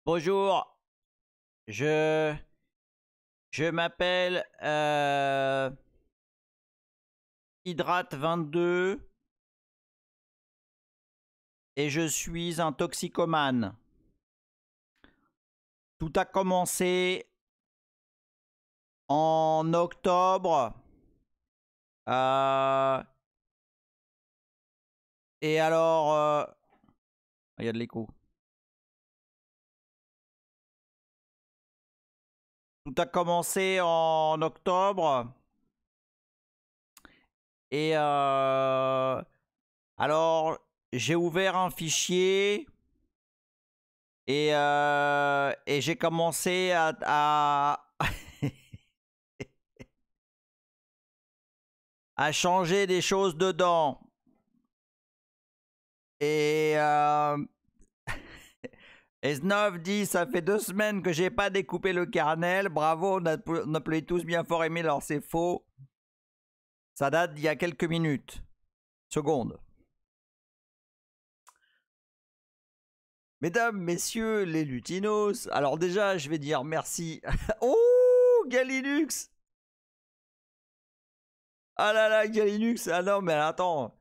Bonjour, je, je m'appelle Hydrate22 et je suis un toxicomane. Tout a commencé en octobre. Et alors, il y a de l'écho. Tout a commencé en octobre. Et alors, j'ai ouvert un fichier et j'ai commencé à changer des choses dedans. Et S9 dit ça fait 2 semaines que j'ai pas découpé le kernel. Bravo, on appelait tous bien fort aimé, alors c'est faux. Ça date d'il y a quelques minutes. Secondes. Mesdames, messieurs, les Lutinos. Alors déjà, je vais dire merci. Oh, Galinux. Ah là là, Galinux. Ah non, mais attends.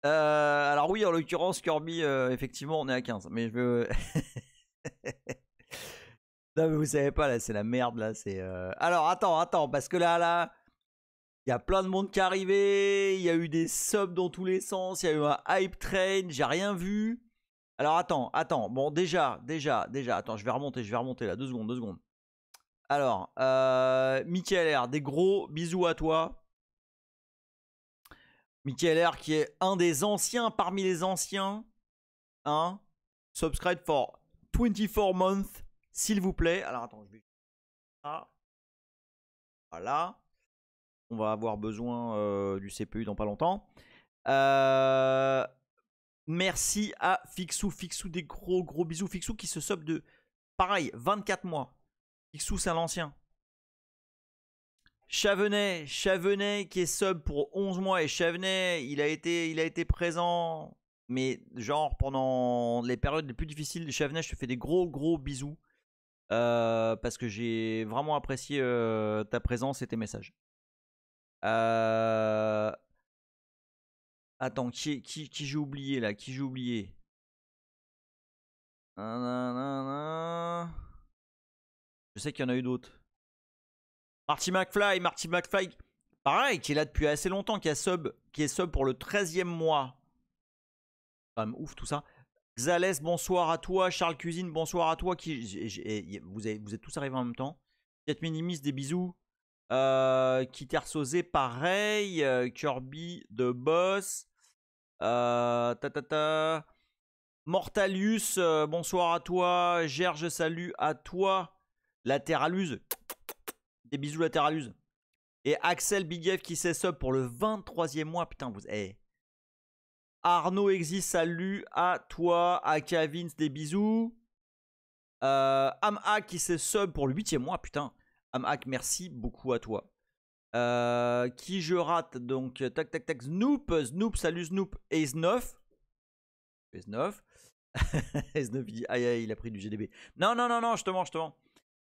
Alors oui, en l'occurrence, Kirby, effectivement, on est à 15. Mais je veux... Non, mais vous savez pas, là, c'est la merde, là. C'est. Alors, attends, parce que là, il y a plein de monde qui est arrivé. Il y a eu des subs dans tous les sens. Il y a eu un hype train. J'ai rien vu. Alors, attends. Bon, déjà. Attends, je vais remonter là. 2 secondes. Alors, Michael R, des gros bisous à toi. Michael R, qui est un des anciens parmi les anciens. Hein? Subscribe for 24 months, s'il vous plaît. Alors, attends, je vais. Ah. Voilà. On va avoir besoin du CPU dans pas longtemps. Merci à Fixou. Fixou, des gros bisous. Fixou qui se sub de, pareil, 24 mois. Fixou, c'est un ancien. Chavenet qui est sub pour 11 mois. Et Chavenet, il a été présent, mais genre pendant les périodes les plus difficiles. Chavenet, je te fais des gros bisous. Parce que j'ai vraiment apprécié ta présence et tes messages. Attends, qui j'ai oublié là? Qui j'ai oublié? Je sais qu'il y en a eu d'autres. Marty McFly, pareil, qui est là depuis assez longtemps, qui est sub pour le 13e mois. Quand même ouf tout ça. Xalès, bonsoir à toi. Charles Cuisine, bonsoir à toi. Vous êtes tous arrivés en même temps. Fiat Minimis, des bisous. Kitersosé, pareil. Kirby, de Boss. Mortalius, bonsoir à toi. Gerge, salut à toi. Latéraluse. Des bisous, Latéraluse. Et Axel Big F qui s'est sub pour le 23e mois. Putain, vous. Hey. Arnaud existe, salut à toi. À Kavins, des bisous. Amhack qui s'est sub pour le 8e mois. Putain. Amhack, merci beaucoup à toi. Qui je rate donc. Tac. Snoop, salut Snoop. Ace9. Ace9, il dit aïe, il a pris du GDB. Non, justement.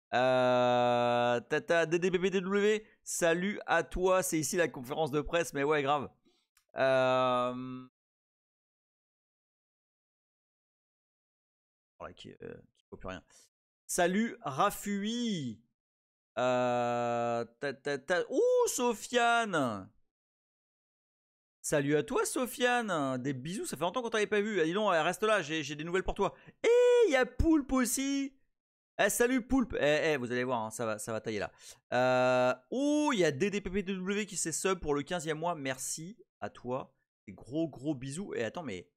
Tata DDBBDW, salut à toi. C'est ici la conférence de presse, mais ouais, grave. Voilà, qui faut plus rien. Salut Rafui. Ouh, Sofiane. Salut à toi, Sofiane. Des bisous, ça fait longtemps qu'on t'avait pas vu. Dis donc, reste là, j'ai des nouvelles pour toi. Et il y a Poulpe aussi. Salut Poulpe. Vous allez voir, hein, ça va tailler là. Oh, il y a DDPPW qui s'est sub pour le 15e mois. Merci à toi. Des gros bisous. Et attends, mais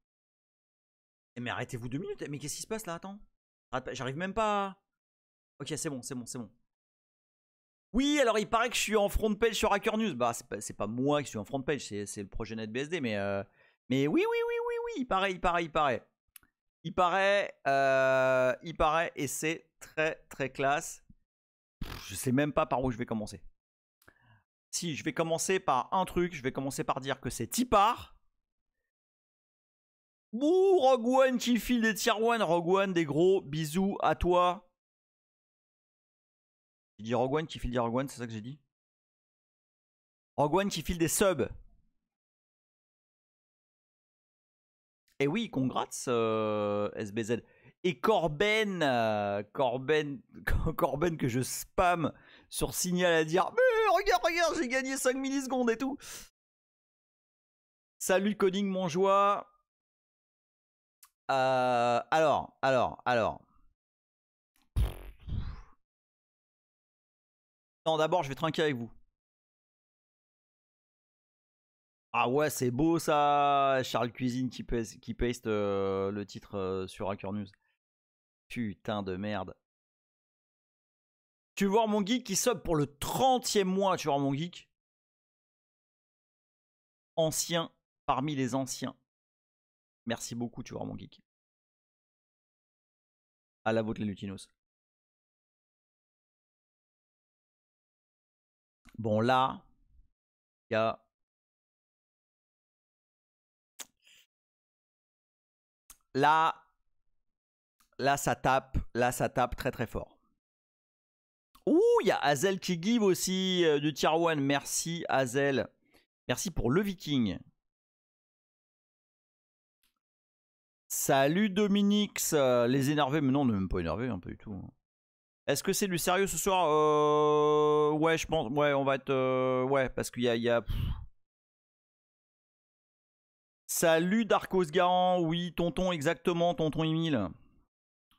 arrêtez-vous 2 minutes. Mais qu'est-ce qui se passe là? Attends. J'arrive même pas. Ok, c'est bon. Oui, alors il paraît que je suis en front page sur Hacker News. Bah, c'est pas moi qui suis en front page, c'est le projet NetBSD. Mais oui, il paraît. Il paraît, et c'est très classe. Je sais même pas par où je vais commencer. Si, je vais commencer par un truc. Je vais commencer par dire que c'est Tipar. Ouh, Rogue One qui file des tier 1. Rogue One, des gros bisous à toi. J'ai dit Rogue One qui file des Rogue One, c'est ça que j'ai dit? Rogue One qui file des subs. Et oui, congrats SBZ. Et Corben, Corben que je spam sur Signal à dire mais regarde, j'ai gagné 5 millisecondes et tout. Salut Coding Monjoie. Alors. Non, d'abord, je vais trinquer avec vous. Ah ouais, c'est beau ça, Charles Cuisine qui paste le titre sur Hacker News. Putain de merde. Tu veux voir mon geek qui sub pour le 30e mois, tu veux voir mon geek? Ancien parmi les anciens. Merci beaucoup, tu vois mon geek. À la vôtre les lutinos. Bon là, il y a... Là, ça tape très très fort. Ouh, il y a Hazel qui give aussi du tier 1. Merci Hazel. Merci pour le viking. Salut Dominix, les énervés, mais non, on n'est même pas énervé, hein, pas du tout. Est-ce que c'est du sérieux ce soir? Ouais, je pense, ouais, on va être, ouais, parce qu'il y a... Salut Darkos Garant, oui, tonton, exactement, tonton Emile.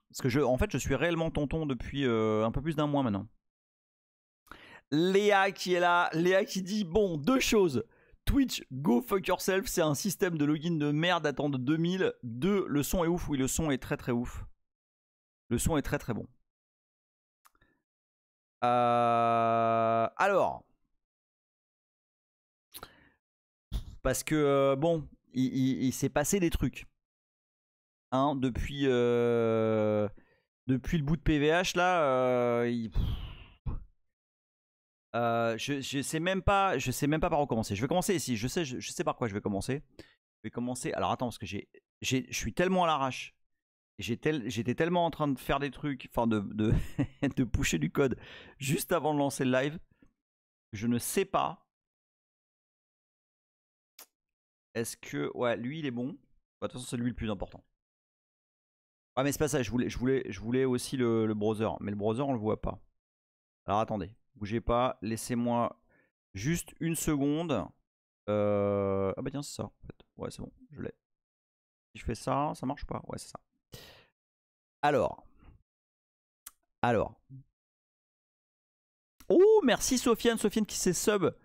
Parce que en fait, je suis réellement tonton depuis un peu plus d'un mois maintenant. Léa qui est là, Léa qui dit, bon, deux choses. Twitch, go fuck yourself, c'est un système de login de merde datant de 2000. Deux, le son est ouf, oui, le son est très très ouf. Le son est très très bon. Alors. Parce que, bon, il s'est passé des trucs. Hein, depuis le bout de PVH, là, je sais même pas par où commencer. Je vais commencer ici. Je sais par quoi je vais commencer. Je vais commencer. Alors attends, parce que je suis tellement à l'arrache. J'étais tellement en train de faire des trucs, enfin de pusher du code juste avant de lancer le live. Je ne sais pas. Est-ce que... Ouais, lui, il est bon. De toute façon, c'est lui le plus important. Ah, mais c'est pas ça. Je voulais aussi le browser. Mais le browser, on le voit pas. Alors, attendez. Bougez pas. Laissez-moi juste une seconde. Ah bah tiens, c'est ça. En fait. Ouais, c'est bon. Je l'ai. Si je fais ça, ça marche pas. Ouais, c'est ça. Alors. Oh, merci Sofiane. Sofiane qui s'est sub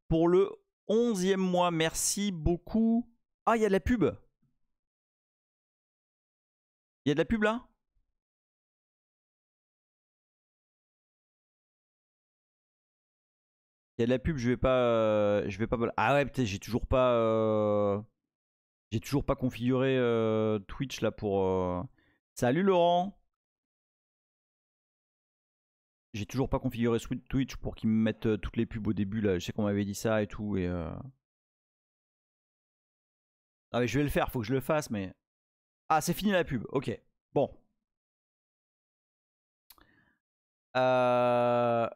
pour le 11e mois. Merci beaucoup. Ah, il y a de la pub. Il y a de la pub là? Il y a de la pub, je vais pas. Ah ouais, peut-être j'ai toujours pas configuré Twitch là pour. Salut Laurent. J'ai toujours pas configuré Twitch pour qu'ils me mettent toutes les pubs au début là. Je sais qu'on m'avait dit ça et tout et. Ah mais je vais le faire, faut que je le fasse mais. Ah c'est fini la pub. Ok. Bon. Je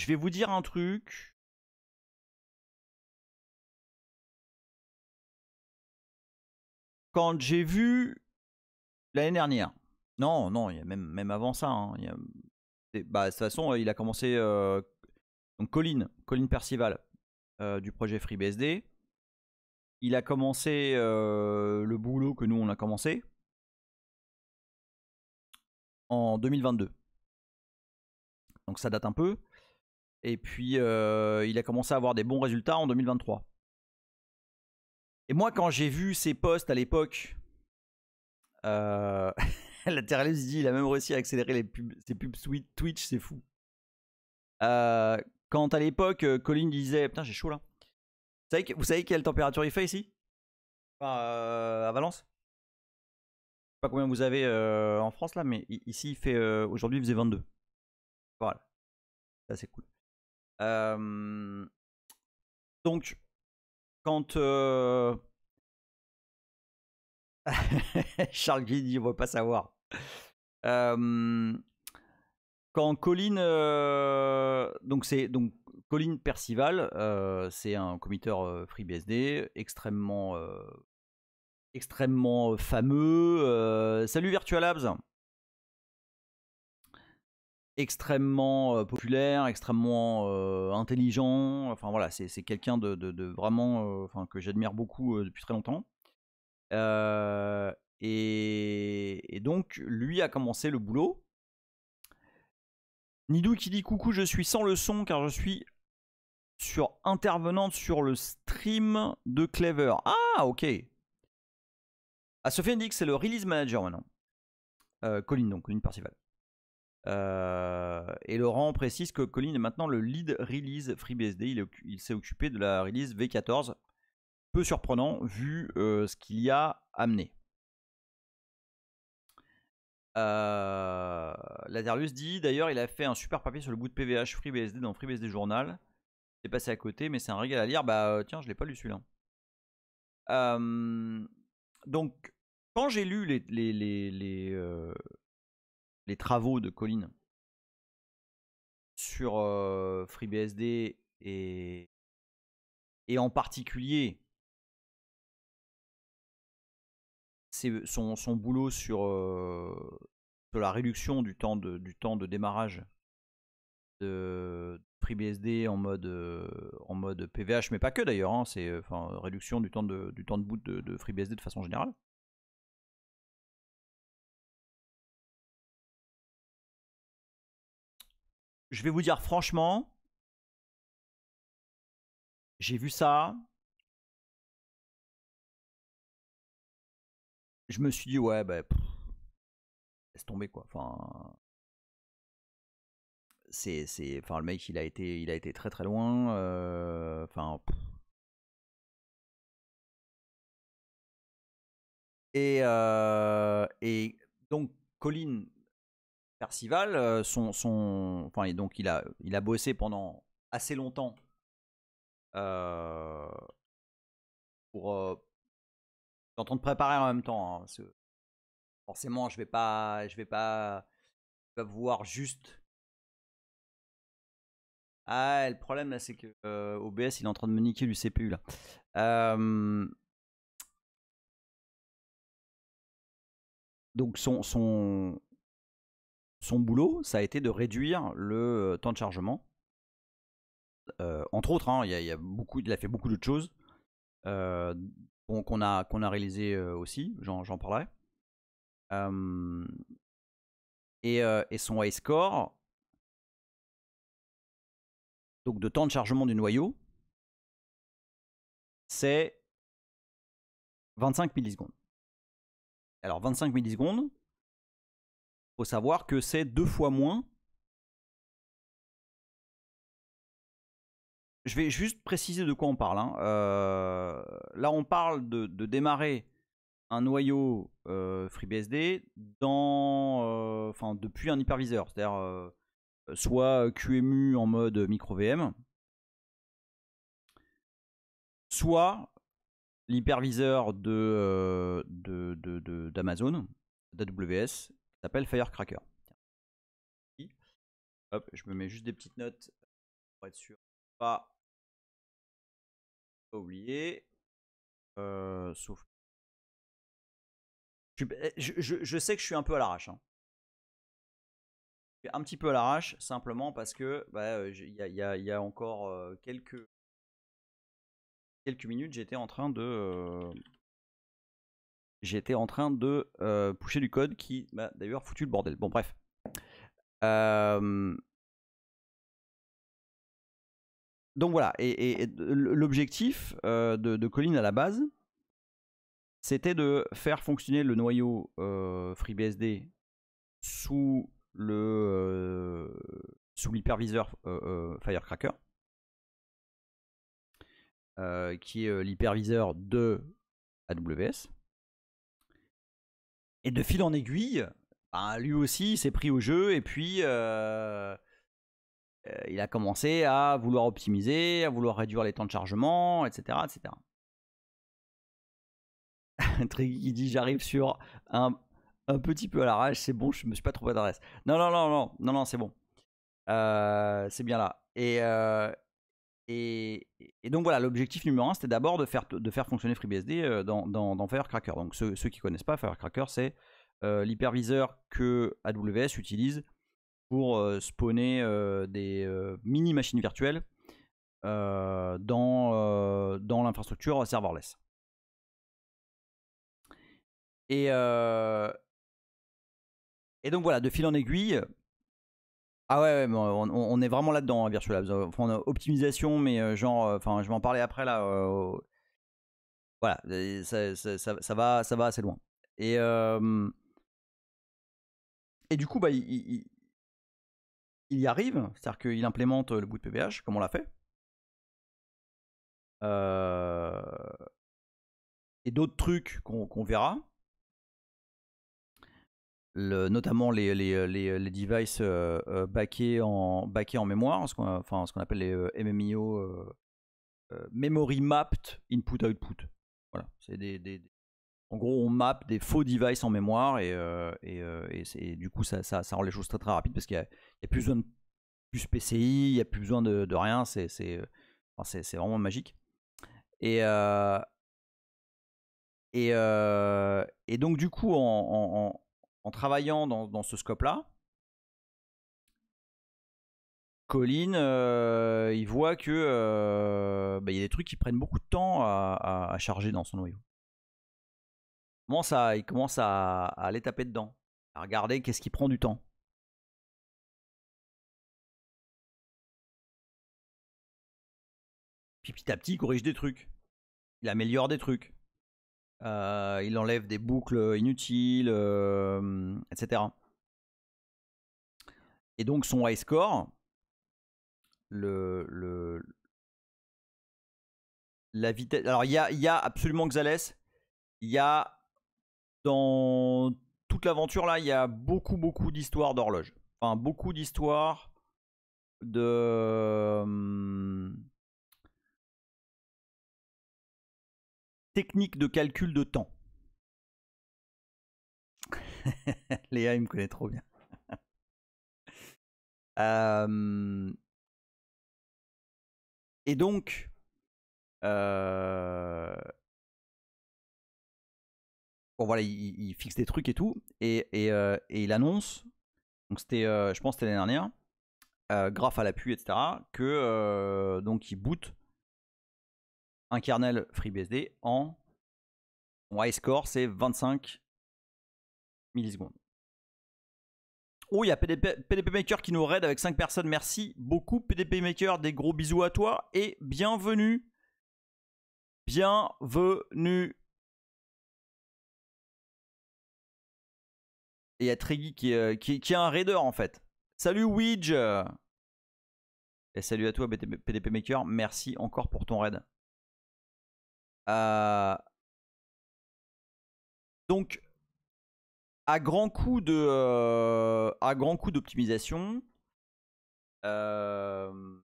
vais vous dire un truc. Quand j'ai vu l'année dernière. Non, il y a même avant ça. Hein, bah, de toute façon, il a commencé. Donc Colin Percival du projet FreeBSD. Il a commencé le boulot que nous on a commencé en 2022. Donc ça date un peu. Et puis il a commencé à avoir des bons résultats en 2023. Et moi quand j'ai vu ses posts à l'époque, Lateralus dit il a même réussi à accélérer ses pubs Twitch, c'est fou. Quand à l'époque Colin disait putain j'ai chaud là. Vous savez quelle température il fait ici? Enfin, à Valence? Je sais pas combien vous avez en France là, mais ici il fait aujourd'hui il faisait 22. Voilà, c'est cool. Donc quand Charles Guidi, on ne veut pas savoir. Quand Colin, donc Colin Percival, c'est un committeur FreeBSD extrêmement fameux. Salut Virtualabs. Extrêmement populaire, extrêmement intelligent. Enfin voilà, c'est quelqu'un de vraiment, que j'admire beaucoup depuis très longtemps. Et donc lui a commencé le boulot. Nidou qui dit coucou, je suis sans le son car je suis intervenante sur le stream de Clever. Ah ok. Ah, Sophie dit que c'est le release manager maintenant. Colin, donc Colin Percival. Et Laurent précise que Colin est maintenant le lead release FreeBSD. Il s'est occupé de la release V14. Peu surprenant vu ce qu'il y a amené. Laterlus dit d'ailleurs il a fait un super papier sur le bout de PVH FreeBSD dans FreeBSD Journal. C'est passé à côté, mais c'est un régal à lire. Bah tiens, je l'ai pas lu celui-là. Donc quand j'ai lu les travaux de Colin sur FreeBSD et en particulier son boulot sur la réduction du temps de démarrage de FreeBSD en mode PVH, mais pas que d'ailleurs, hein, c'est réduction du temps de boot de FreeBSD de façon générale. Je vais vous dire franchement, j'ai vu ça. Je me suis dit ouais bah laisse tomber quoi. Enfin le mec il a été très très loin. Enfin et donc Colin Percival, enfin donc il a bossé pendant assez longtemps pour en train de préparer en même temps. Hein, forcément, je vais pas voir juste. Ah, le problème là, c'est que OBS il est en train de me niquer du CPU là. Donc son boulot, ça a été de réduire le temps de chargement. Entre autres, hein, il a fait beaucoup d'autres choses qu'on a réalisé aussi. J'en parlerai. Et son high score, donc de temps de chargement du noyau, c'est 25 millisecondes. Alors 25 millisecondes, faut savoir que c'est 2 fois moins. Je vais juste préciser de quoi on parle. Hein. Là, on parle de démarrer un noyau FreeBSD depuis un hyperviseur, c'est-à-dire soit QEMU en mode micro VM, soit l'hyperviseur d'Amazon, d'AWS, qui s'appelle Firecracker. Hop, je me mets juste des petites notes pour être sûr de pas oublier. Sauf je sais que je suis un peu à l'arrache. Hein. Je suis un petit peu à l'arrache, simplement parce que il y a encore quelques minutes, j'étais en train de pusher du code qui m'a d'ailleurs foutu le bordel. Bon, bref. Donc voilà, et l'objectif de Colin à la base, c'était de faire fonctionner le noyau FreeBSD sous l'hyperviseur Firecracker, qui est l'hyperviseur de AWS. Et de fil en aiguille, lui aussi s'est pris au jeu et puis il a commencé à vouloir optimiser, à vouloir réduire les temps de chargement, etc. etc. Triggy qui dit j'arrive sur un petit peu à l'arrache, c'est bon, je me suis pas trompé d'adresse. Non, c'est bon. C'est bien là. Et donc voilà, l'objectif numéro 1, c'était d'abord de faire fonctionner FreeBSD dans Firecracker. Donc ceux qui connaissent pas, Firecracker, c'est l'hyperviseur que AWS utilise pour spawner des mini machines virtuelles dans l'infrastructure serverless. Et donc voilà, de fil en aiguille. Ah ouais, on est vraiment là-dedans, hein, Virtual Labs. Enfin, optimisation, mais genre, enfin, je vais en parler après là. Voilà, ça va assez loin. Et du coup, bah, il y arrive, c'est-à-dire qu'il implémente le boot PBH, comme on l'a fait. Et d'autres trucs qu'on verra. Notamment les devices backés en mémoire, ce qu'on appelle les MMIO, Memory Mapped Input-Output. Voilà, c'est en gros, on map des faux devices en mémoire et du coup, ça rend les choses très très rapides parce qu'il n'y a plus besoin de plus PCI, il n'y a plus besoin de rien, c'est vraiment magique. Et donc, du coup, en travaillant dans ce scope-là, Colin, il voit que y a des trucs qui prennent beaucoup de temps à charger dans son noyau. Il commence à aller taper dedans, à regarder qu'est-ce qui prend du temps. Puis petit à petit, il corrige des trucs. Il améliore des trucs. Il enlève des boucles inutiles, etc. Et donc son high score, la vitesse. Alors il y a absolument Xales. Il y a dans toute l'aventure là, il y a beaucoup d'histoires d'horloge. Enfin beaucoup d'histoires de techniques de calcul de temps. Léa, il me connaît trop bien. Et donc, bon voilà, il fixe des trucs et tout, et il annonce, donc c'était, je pense que c'était l'année dernière, graphe à l'appui, etc., que donc il boot un kernel FreeBSD en son high score, c'est 25 millisecondes. Oh, il y a PDP Maker qui nous raid avec 5 personnes. Merci beaucoup, PDP Maker. Des gros bisous à toi et bienvenue. Bienvenue. Et il y a Treggy qui est un raider en fait. Salut Widge. Et salut à toi, PDP Maker. Merci encore pour ton raid. Donc, à grand coup d'optimisation, je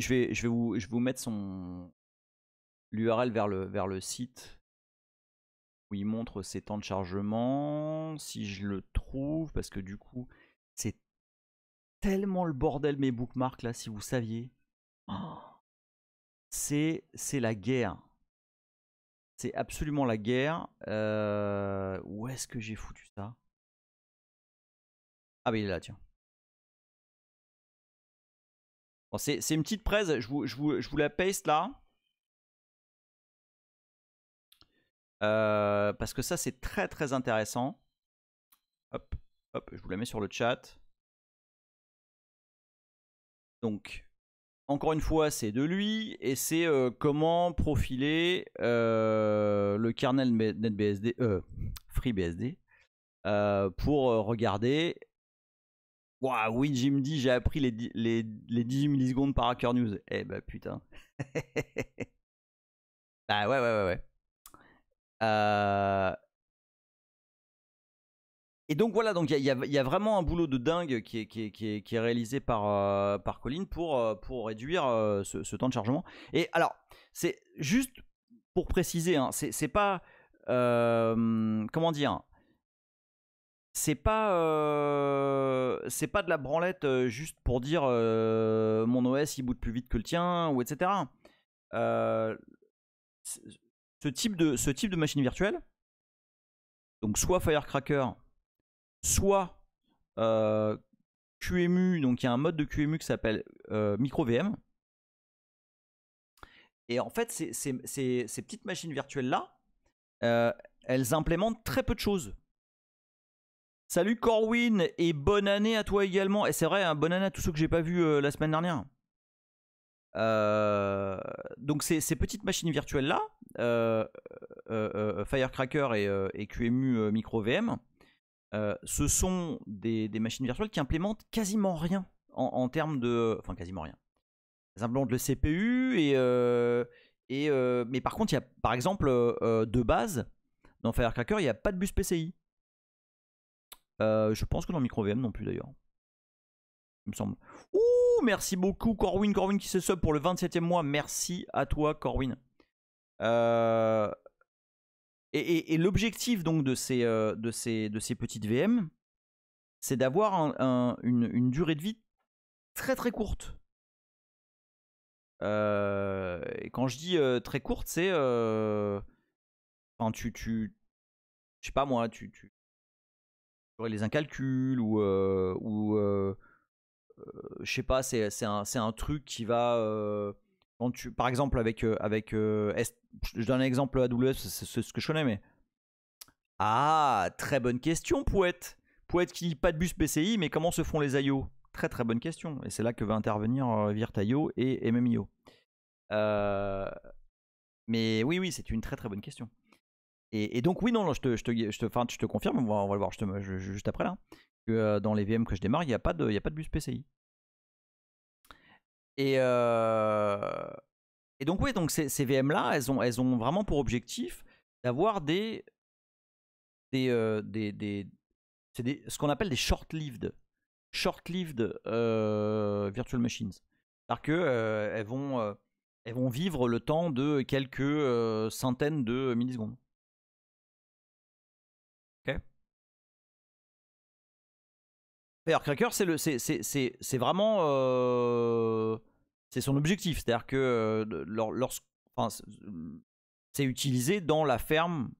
vais vous mettre l'URL vers le site où il montre ses temps de chargement, si je le trouve, parce que du coup, c'est tellement le bordel mes bookmarks là, si vous saviez. Oh, c'est la guerre. C'est absolument la guerre. Où est-ce que j'ai foutu ça? Ah bah il est là, tiens. Bon, c'est une petite presse, je vous la paste là. Parce que ça c'est très très intéressant. Hop, hop, je vous la mets sur le chat. Donc, encore une fois, c'est de lui et c'est comment profiler le kernel NetBSD, FreeBSD pour regarder. Waouh, oui, Jim dit j'ai appris les 18 millisecondes par Hacker News. Eh bah putain. Ah ouais. Et donc voilà, donc il y a vraiment un boulot de dingue qui est réalisé par Colin pour réduire ce temps de chargement. Et alors, c'est juste pour préciser, hein, c'est pas comment dire, c'est pas de la branlette juste pour dire mon OS il boot plus vite que le tien ou etc. Euh, ce type de machine virtuelle, donc soit Firecracker, soit QEMU, donc il y a un mode de QEMU qui s'appelle MicroVM. Et en fait, ces petites machines virtuelles-là, elles implémentent très peu de choses. Salut Corwin et bonne année à toi également. Et c'est vrai, hein, bonne année à tous ceux que j'ai pas vus la semaine dernière. Donc ces petites machines virtuelles-là, Firecracker et QEMU MicroVM, ce sont des machines virtuelles qui implémentent quasiment rien en termes de... Enfin, quasiment rien. Elles implémentent le CPU mais par contre, il y a par exemple de base, dans Firecracker, il n'y a pas de bus PCI. Je pense que dans MicroVM non plus d'ailleurs. Il me semble. Ouh, merci beaucoup Corwin. Corwin qui se sub pour le 27e mois. Merci à toi Corwin. Et l'objectif donc de ces petites VM, c'est d'avoir une durée de vie très très courte. Et quand je dis très courte, c'est enfin je sais pas moi, tu réalises un calcul ou je sais pas, c'est un truc qui va quand tu, par exemple je donne un exemple AWS, c'est ce que je connais, mais très bonne question Pouette qui dit pas de bus PCI, mais comment se font les IO? Très très bonne question, et c'est là que va intervenir Virtio et MMIO. Mais oui, c'est une très très bonne question. Et donc oui, non, je te confirme, on va le voir juste après là, que dans les VM que je démarre, il n'y a pas de bus PCI. Et donc oui, donc ces VM là, elles ont vraiment pour objectif d'avoir ce qu'on appelle des short-lived virtual machines. C'est-à-dire que elles vont vivre le temps de quelques centaines de millisecondes. Ok. Firecracker, c'est vraiment c'est son objectif, c'est-à-dire que c'est utilisé dans la ferme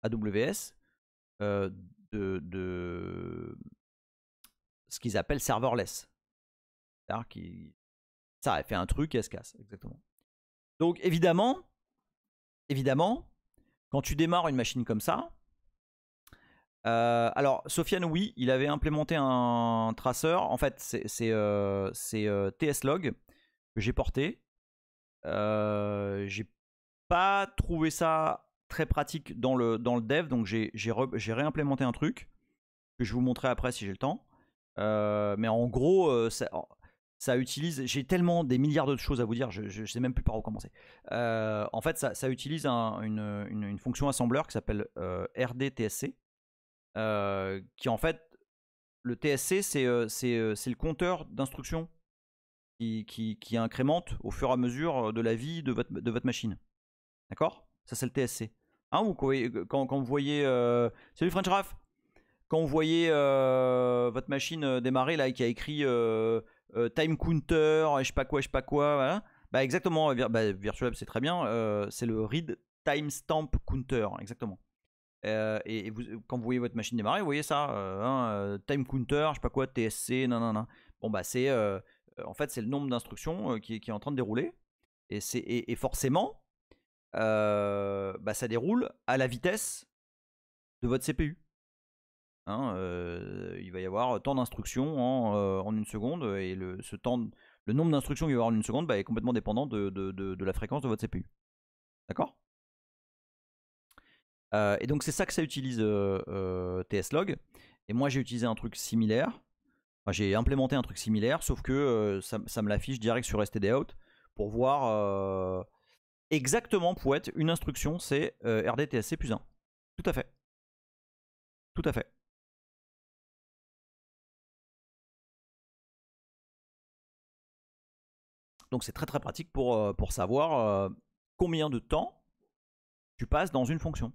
AWS de ce qu'ils appellent serverless. C'est-à-dire ça fait un truc et elle se casse, exactement. Donc évidemment, quand tu démarres une machine comme ça, alors Sofiane, oui, il avait implémenté un traceur. En fait, c'est TSLog que j'ai porté. J'ai pas trouvé ça très pratique dans le dev, donc j'ai réimplémenté un truc que je vous montrerai après si j'ai le temps. Mais en gros, ça utilise. J'ai tellement des milliards de choses à vous dire, je sais même plus par où commencer. En fait, ça utilise une fonction assembleur qui s'appelle RDTSC. Qui en fait, le TSC, c'est le compteur d'instructions qui incrémente au fur et à mesure de la vie de votre machine. D'accord? Ça, c'est le TSC. Hein, ou quand vous voyez... Salut French Raff! Quand vous voyez votre machine démarrer, là, qui a écrit time counter, je sais pas quoi, voilà. Bah exactement, VirtualLab c'est très bien, c'est le read timestamp counter, exactement. Et quand vous voyez votre machine démarrer, vous voyez ça, time counter, je sais pas quoi, TSC, non. Bon bah c'est en fait c'est le nombre d'instructions qui est en train de dérouler, et forcément ça déroule à la vitesse de votre CPU. Il va y avoir tant d'instructions en une seconde, et le nombre d'instructions qu'il va y avoir en une seconde est complètement dépendant de la fréquence de votre CPU. D'accord? Et donc c'est ça que ça utilise TSLog. Et moi j'ai utilisé un truc similaire. Enfin, j'ai implémenté un truc similaire, sauf que ça me l'affiche direct sur stdout pour voir exactement pour être une instruction, c'est RDTSC plus 1. Tout à fait. Tout à fait. Donc c'est très très pratique pour savoir combien de temps tu passes dans une fonction.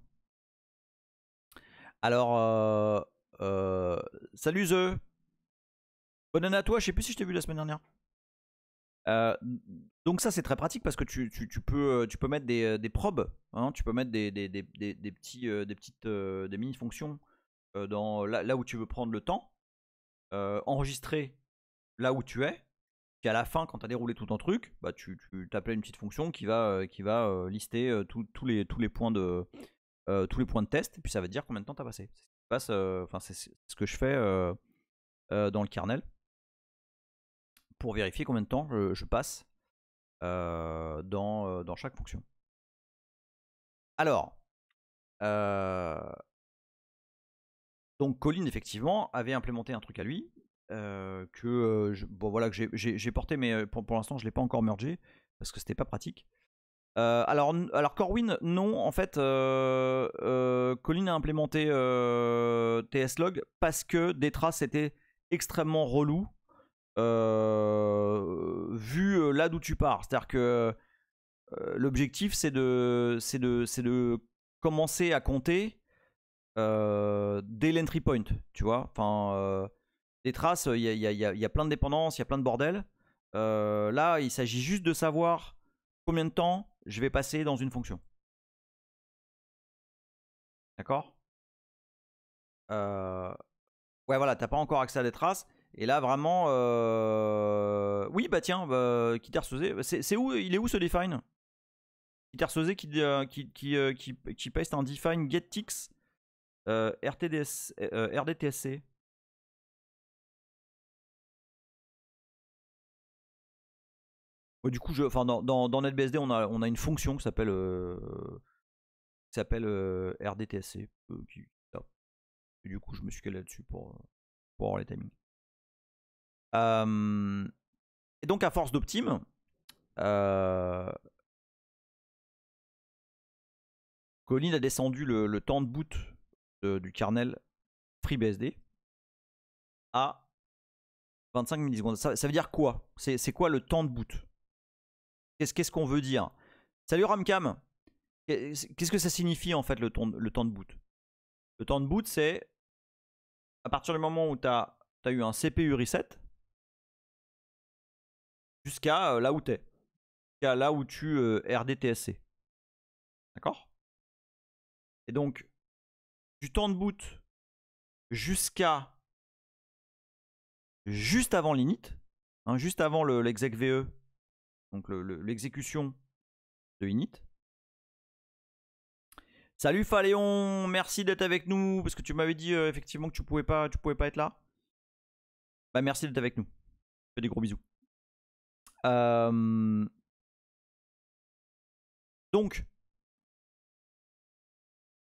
Alors, salut The. Bonne année à toi, je sais plus si je t'ai vu la semaine dernière. Donc ça c'est très pratique parce que tu peux mettre des probes, hein, tu peux mettre des mini-fonctions dans là où tu veux prendre le temps, enregistrer là où tu es, puis à la fin quand tu as déroulé tout ton truc, bah, tu t'appelles une petite fonction qui va lister tous les points de test, et puis ça va te dire combien de temps tu as passé. C'est ce que je fais dans le kernel pour vérifier combien de temps je passe dans chaque fonction. Alors, donc Colin effectivement avait implémenté un truc à lui que j'ai porté, mais pour l'instant je l'ai pas encore mergé parce que c'était pas pratique. Alors Corwin, non, en fait, Colin a implémenté TSLog parce que des traces était extrêmement relou vu là d'où tu pars. C'est-à-dire que l'objectif c'est de commencer à compter dès l'entry point, tu vois. Enfin, des traces, il y a plein de dépendances, il y a plein de bordel. Là, il s'agit juste de savoir combien de temps je vais passer dans une fonction. D'accord. Ouais, voilà, t'as pas encore accès à des traces. Et là, vraiment... Oui, bah tiens, Kitersose, c'est où, il est où ce define? Kitersose qui paste un define getTix RDTSC. Du coup, dans NetBSD, on a une fonction qui s'appelle RDTSC. Et du coup, je me suis calé là-dessus pour avoir les timings. Et donc, à force d'optime, Colin a descendu le temps de boot du kernel FreeBSD à 25 millisecondes. Ça veut dire quoi? C'est quoi le temps de boot? Qu'est-ce qu'on veut dire? Salut Ramcam. Qu'est-ce que ça signifie en fait le temps de boot? Le temps de boot, c'est à partir du moment où tu as eu un CPU reset jusqu'à là où tu es. Jusqu'à là où tu RDTSC. D'accord? Et donc, du temps de boot jusqu'à juste avant l'init, hein, juste avant l'exec VE, donc l'exécution de init. Salut Phaléon, merci d'être avec nous, parce que tu m'avais dit effectivement que tu pouvais pas être là. Bah merci d'être avec nous. Je fais des gros bisous. Donc,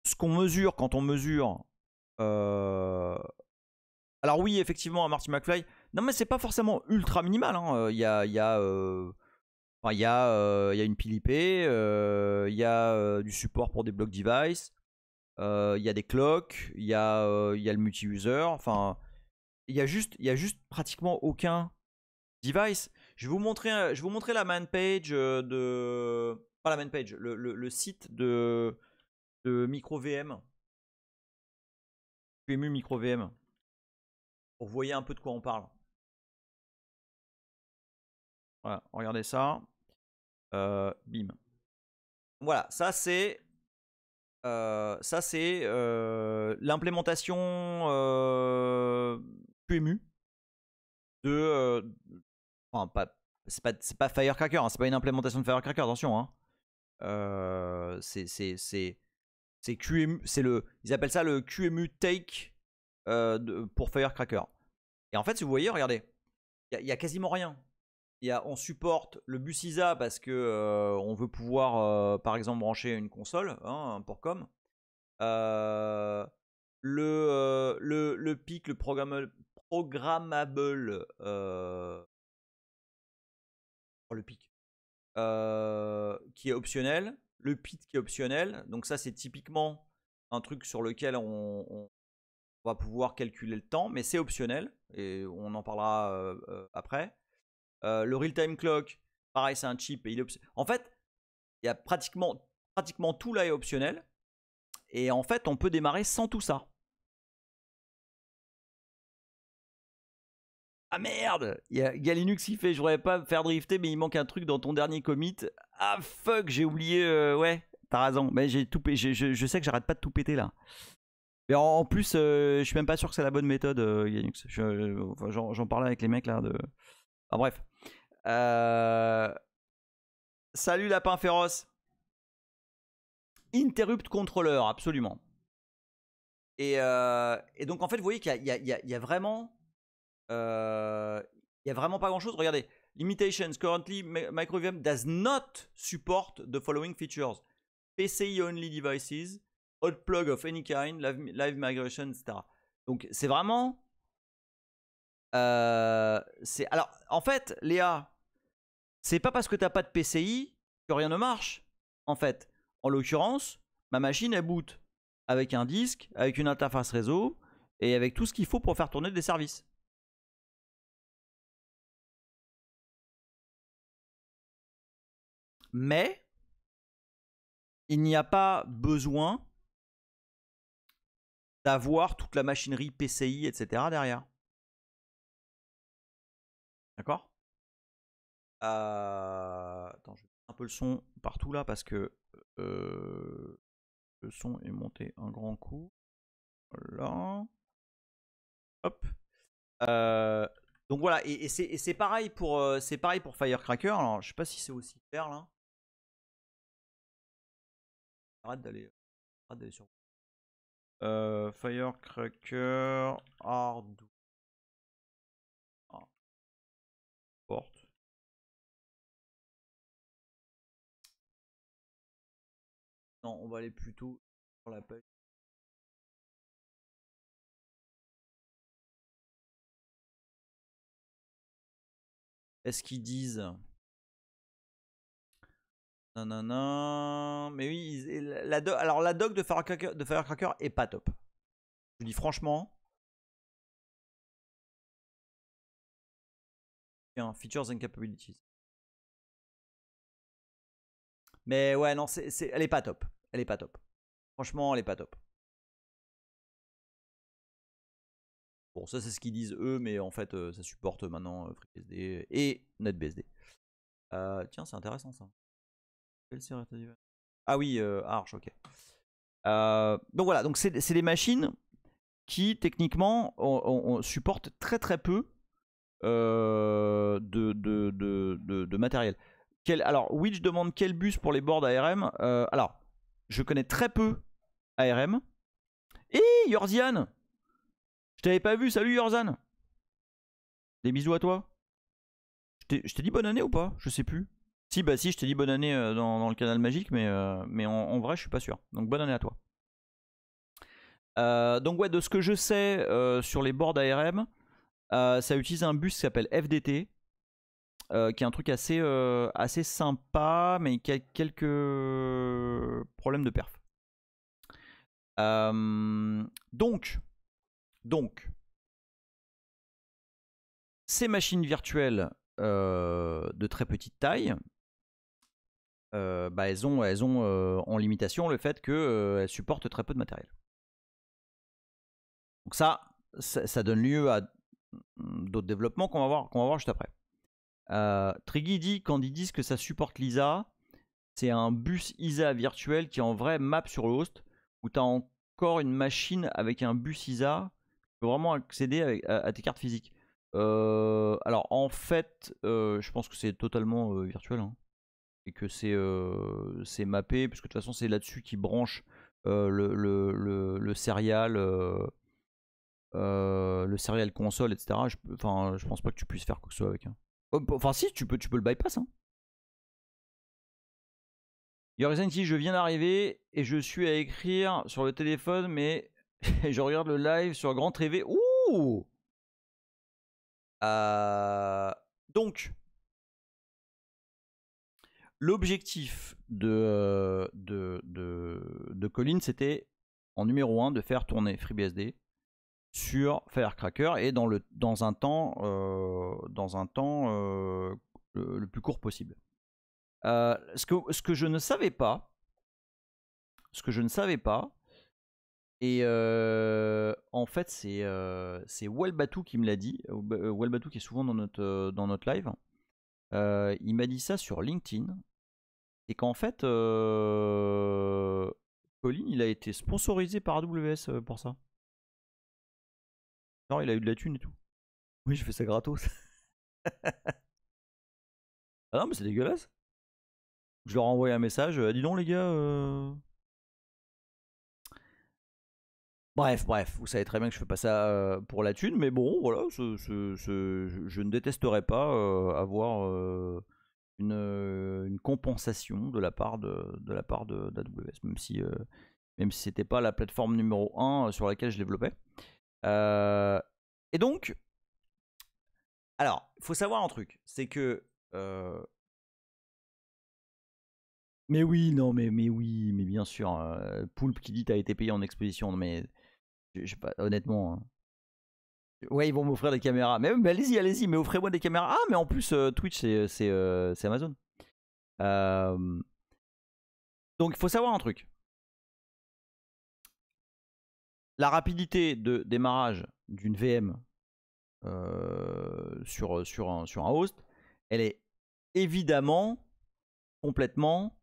ce qu'on mesure quand on mesure... Alors oui, effectivement, à Marty McFly, non mais c'est pas forcément ultra minimal. Il y a une pile IP, il y a du support pour des block devices, il y a des clocks, il y a le multi-user. Enfin, il y a juste pratiquement aucun device. Je vais vous montrer la man page de... Pas la man page, le site de MicroVM. QEMU MicroVM. Pour vous voyez un peu de quoi on parle. Voilà, regardez ça. Bim. Voilà, ça c'est l'implémentation QEMU de enfin c'est pas Firecracker, hein, c'est pas une implémentation de Firecracker, attention, hein. C'est QEMU, ils appellent ça le QEMU take pour Firecracker. Et en fait, si vous voyez, regardez, il y a quasiment rien. On supporte le bus ISA parce que on veut pouvoir, par exemple, brancher une console, hein, un port com. Le PIC, le programmable, le PIC, qui est optionnel, le PIT qui est optionnel. Donc ça, c'est typiquement un truc sur lequel on va pouvoir calculer le temps, mais c'est optionnel et on en parlera après. Le real-time clock, Pareil, c'est un chip. Et en fait, il y a pratiquement tout là est optionnel. Et en fait, on peut démarrer sans tout ça. Ah merde, il y a Linux qui fait, je voudrais pas me faire drifter, mais il manque un truc dans ton dernier commit. Ah fuck, j'ai oublié. Ouais, t'as raison. Mais j'ai tout, je sais que j'arrête pas de tout péter là. Mais en plus, je suis même pas sûr que c'est la bonne méthode, Linux. J'en parlais avec les mecs là. Ah bref. Salut Lapin Féroce. Interrupt controller, absolument. Et donc en fait, vous voyez qu'il y a vraiment... il y a vraiment pas grand chose. Regardez, limitations currently MicroVM does not support the following features: PCI only devices, hot plug of any kind, live migration, etc. Donc c'est vraiment alors en fait, Léa, c'est pas parce que t'as pas de PCI que rien ne marche. En fait, en l'occurrence, ma machine elle boot avec un disque, avec une interface réseau et avec tout ce qu'il faut pour faire tourner des services. Mais il n'y a pas besoin d'avoir toute la machinerie PCI, etc. derrière. D'accord? Attends, je vais mettre un peu le son partout là parce que le son est monté un grand coup. Voilà. Hop. Donc voilà, et c'est pareil pour Firecracker. Alors je sais pas si c'est aussi clair là. Arrête d'aller sur Firecracker Hardware porte. Non, on va aller plutôt sur la page. Est-ce qu'ils disent nanana, mais oui, alors la doc de Firecracker est pas top. Je dis franchement. Tiens, features and capabilities. Mais ouais, non, elle est pas top. Elle est pas top. Franchement, elle est pas top. Bon, ça c'est ce qu'ils disent eux, mais en fait, ça supporte maintenant FreeBSD et NetBSD. Tiens, c'est intéressant ça. Ah oui, Arch, ok. Donc voilà, donc c'est des machines qui techniquement on supportent très très peu de matériel. Alors, Witch demande quel bus pour les boards ARM. Alors, je connais très peu ARM. Et Yorzian, je t'avais pas vu, salut Yorzan. Des bisous à toi. Je t'ai dit bonne année ou pas? Je sais plus. Si, bah si, je t'ai dit bonne année dans le canal magique, mais en vrai, je suis pas sûr. Donc bonne année à toi. Donc ouais, de ce que je sais sur les boards ARM, ça utilise un bus qui s'appelle FDT, qui est un truc assez sympa, mais qui a quelques problèmes de perf. Donc, ces machines virtuelles de très petite taille, bah elles ont en limitation le fait qu'elles supportent très peu de matériel. Donc ça donne lieu à d'autres développements qu'on va voir juste après. Triggy dit, quand ils disent que ça supporte l'ISA, c'est un bus ISA virtuel qui en vrai map sur le host, où tu as encore une machine avec un bus ISA, tu peux vraiment accéder à tes cartes physiques. Alors en fait, je pense que c'est totalement virtuel, hein, et que c'est mappé, puisque de toute façon c'est là-dessus qu'ils branchent le serial. Le serial console, etc. Je pense pas que tu puisses faire quoi que ce soit avec. Hein. Enfin, si, tu peux le bypass. Hein. Yorizanti, je viens d'arriver et je suis à écrire sur le téléphone, mais je regarde le live sur Grand TV. Ouh Donc, l'objectif de Colin, c'était en numéro 1 de faire tourner FreeBSD sur Firecracker et dans un temps le plus court possible. Ce que je ne savais pas, et en fait c'est Walbatou qui me l'a dit. Walbatou qui est souvent dans notre live. Il m'a dit ça sur LinkedIn. Et qu'en fait, Colin, il a été sponsorisé par AWS pour ça. Non, il a eu de la thune et tout. Oui, je fais ça gratos. Ah non, mais c'est dégueulasse. Je leur ai envoyé un message. Dis donc, les gars. Bref, vous savez très bien que je fais pas ça pour la thune, mais bon, voilà, je ne détesterais pas avoir une compensation de la part d'AWS, même si c'était pas la plateforme numéro 1 sur laquelle je développais. Et donc, alors, il faut savoir un truc, c'est que mais oui, non, mais oui, mais bien sûr, Poulpe qui dit t'as été payé en exposition, mais je sais pas, honnêtement. Ouais, ils vont m'offrir des caméras. Mais allez-y, mais offrez-moi des caméras. Ah, mais en plus, Twitch, c'est Amazon. Donc, il faut savoir un truc. La rapidité de démarrage d'une VM sur un host, elle est évidemment complètement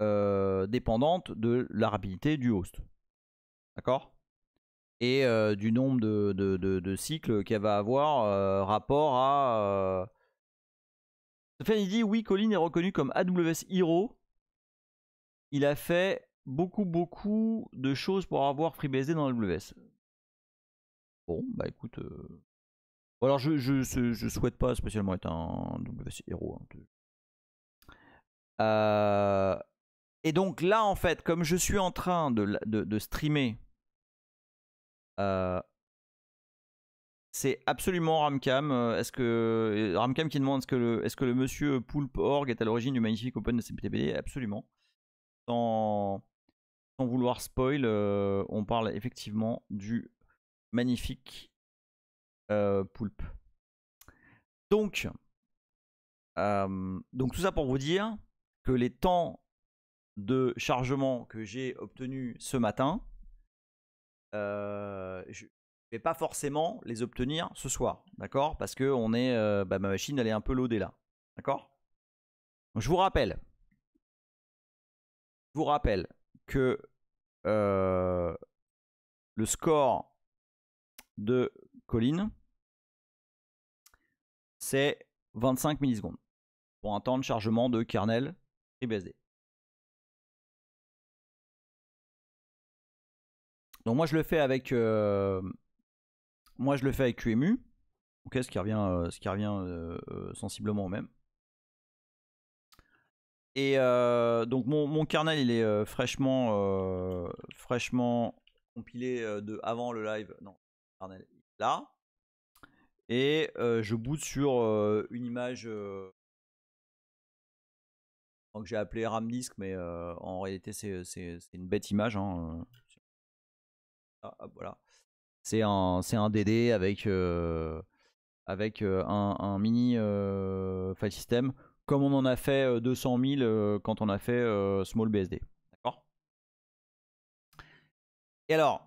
dépendante de la rapidité du host. D'accord ? Et du nombre de cycles qu'elle va avoir rapport à... Sofiane, il dit, oui, Colin est reconnu comme AWS Hero. Il a fait beaucoup de choses pour avoir FreeBSD dans AWS. Bon, bah écoute... Bon, alors je souhaite pas spécialement être un AWS Hero. Et donc là, en fait, comme je suis en train de streamer... c'est absolument Ramcam. Ramcam qui demande est-ce que le monsieur Poulpe Org est à l'origine du magnifique Open de CPTBD? Absolument. Sans vouloir spoil, on parle effectivement du magnifique Poulpe. Donc tout ça pour vous dire que les temps de chargement que j'ai obtenus ce matin, je vais pas forcément les obtenir ce soir, d'accord? Parce que ma machine elle est un peu loadée là, d'accord? Je vous rappelle que le score de Colin, c'est 25 millisecondes pour un temps de chargement de kernel FreeBSD. Donc moi je le fais avec QEMU, okay, ce qui revient sensiblement au même. Et donc mon kernel il est fraîchement compilé de avant le live. Non, le kernel là. Et je boot sur une image que j'ai appelée RAM disk, mais en réalité c'est une bête image. Hein. Voilà. C'est un DD avec un mini file system, comme on en a fait 200 000 quand on a fait Small BSD. D'accord ? Et alors,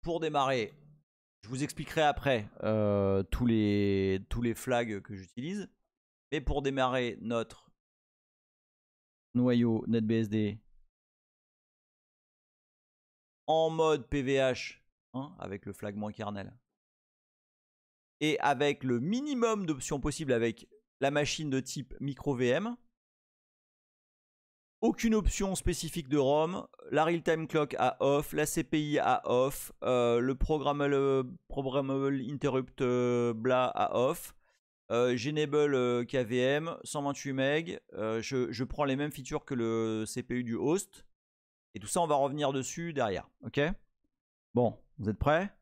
pour démarrer, je vous expliquerai après tous les flags que j'utilise. Mais pour démarrer notre noyau NetBSD en mode PVH, hein, avec le flag moins kernel, et avec le minimum d'options possibles avec la machine de type micro VM, aucune option spécifique de ROM, la real-time clock à off, la CPI à off, le programmable interrupt bla à off, Genable KVM, 128 MB, je prends les mêmes features que le CPU du host, et tout ça on va revenir dessus derrière, ok? Bon, vous êtes prêts?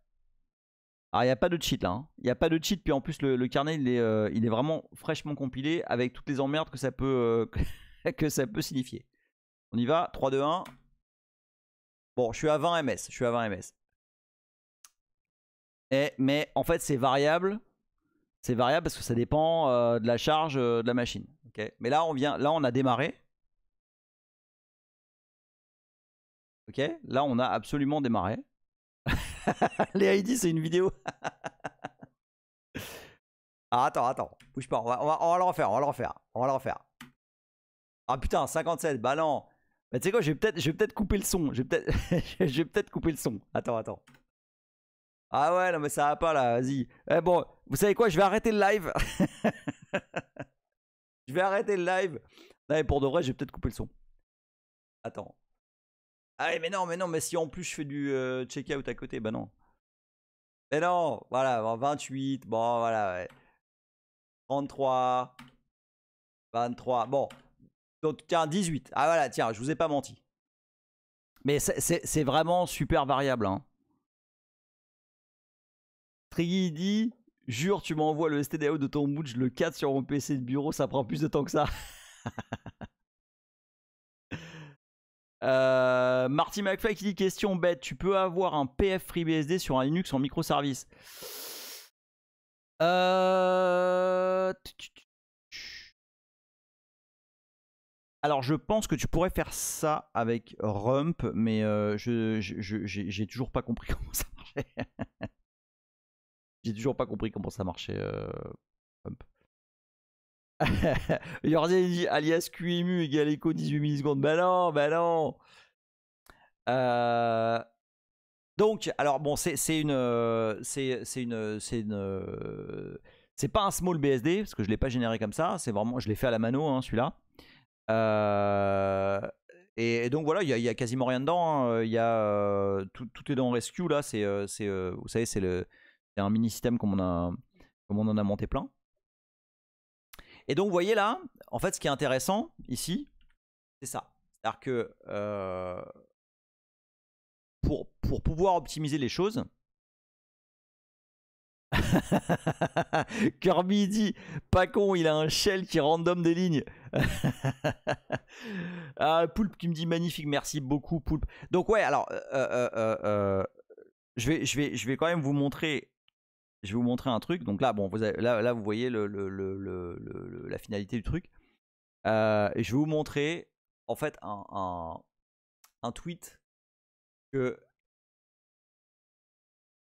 Alors il n'y a pas de cheat là, hein. Il n'y a pas de cheat, puis en plus le kernel il est vraiment fraîchement compilé avec toutes les emmerdes que ça peut, que ça peut signifier. On y va, 3, 2, 1. Bon, je suis à 20 ms, mais en fait c'est variable C'est variable parce que ça dépend de la charge de la machine. Okay, mais là, on a démarré. Ok, là, on a absolument démarré. Les ID, c'est une vidéo. Ah, attends, bouge pas, on va le refaire, on va le refaire. Ah putain, 57, bah non. Bah, tu sais quoi, je vais peut-être couper le son. Je vais peut-être couper le son. Attends. Ah ouais, non mais ça va pas là, vas-y. Eh bon, vous savez quoi, je vais arrêter le live. Je vais arrêter le live. Non mais pour de vrai, je vais peut-être couper le son. Attends. Ah mais non, mais si en plus je fais du check-out à côté, bah non. Mais non, voilà, 28, bon voilà, ouais. 33, 23, bon. Donc tiens, 18. Ah voilà, tiens, je vous ai pas menti. Mais c'est vraiment super variable. Hein. Triggy dit, jure, tu m'envoies le STDAO de ton bout, je le cadre sur mon PC de bureau, ça prend plus de temps que ça. Marty McFly qui dit, question bête, tu peux avoir un PF FreeBSD sur un Linux en microservice. Alors je pense que tu pourrais faire ça avec Rump, mais j'ai toujours pas compris comment ça marchait. J'ai toujours pas compris comment ça marchait Rump. Yordi dit alias QEMU égale écho 18 millisecondes. Bah non. Donc, alors bon, c'est pas un small BSD parce que je l'ai pas généré comme ça. C'est vraiment, je l'ai fait à la mano, hein, celui-là. Et donc voilà, il y a quasiment rien dedans. Hein. Il y a tout est dans Rescue là. Vous savez, c'est un mini système comme on en a monté plein. Et donc vous voyez là, en fait, ce qui est intéressant ici, c'est ça. C'est-à-dire que pour pouvoir optimiser les choses, Kirby dit, pas con, il a un shell qui random des lignes. Ah, Poulpe qui me dit magnifique, merci beaucoup Poulpe. Donc ouais, alors je vais quand même vous montrer. Je vais vous montrer un truc. Donc là, bon, là vous voyez la finalité du truc. Je vais vous montrer en fait un tweet que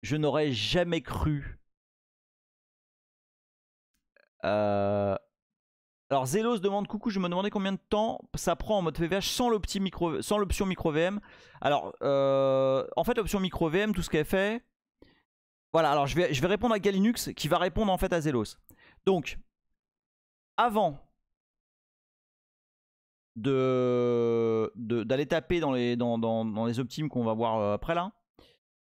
je n'aurais jamais cru. Alors Zelos demande coucou, je me demandais combien de temps ça prend en mode VVH sans l'option micro VM. Alors en fait l'option micro VM, tout ce qu'elle fait. Voilà, alors je vais répondre à Galinux qui va répondre en fait à Zelos. Donc avant d'aller taper dans les optimes qu'on va voir après là,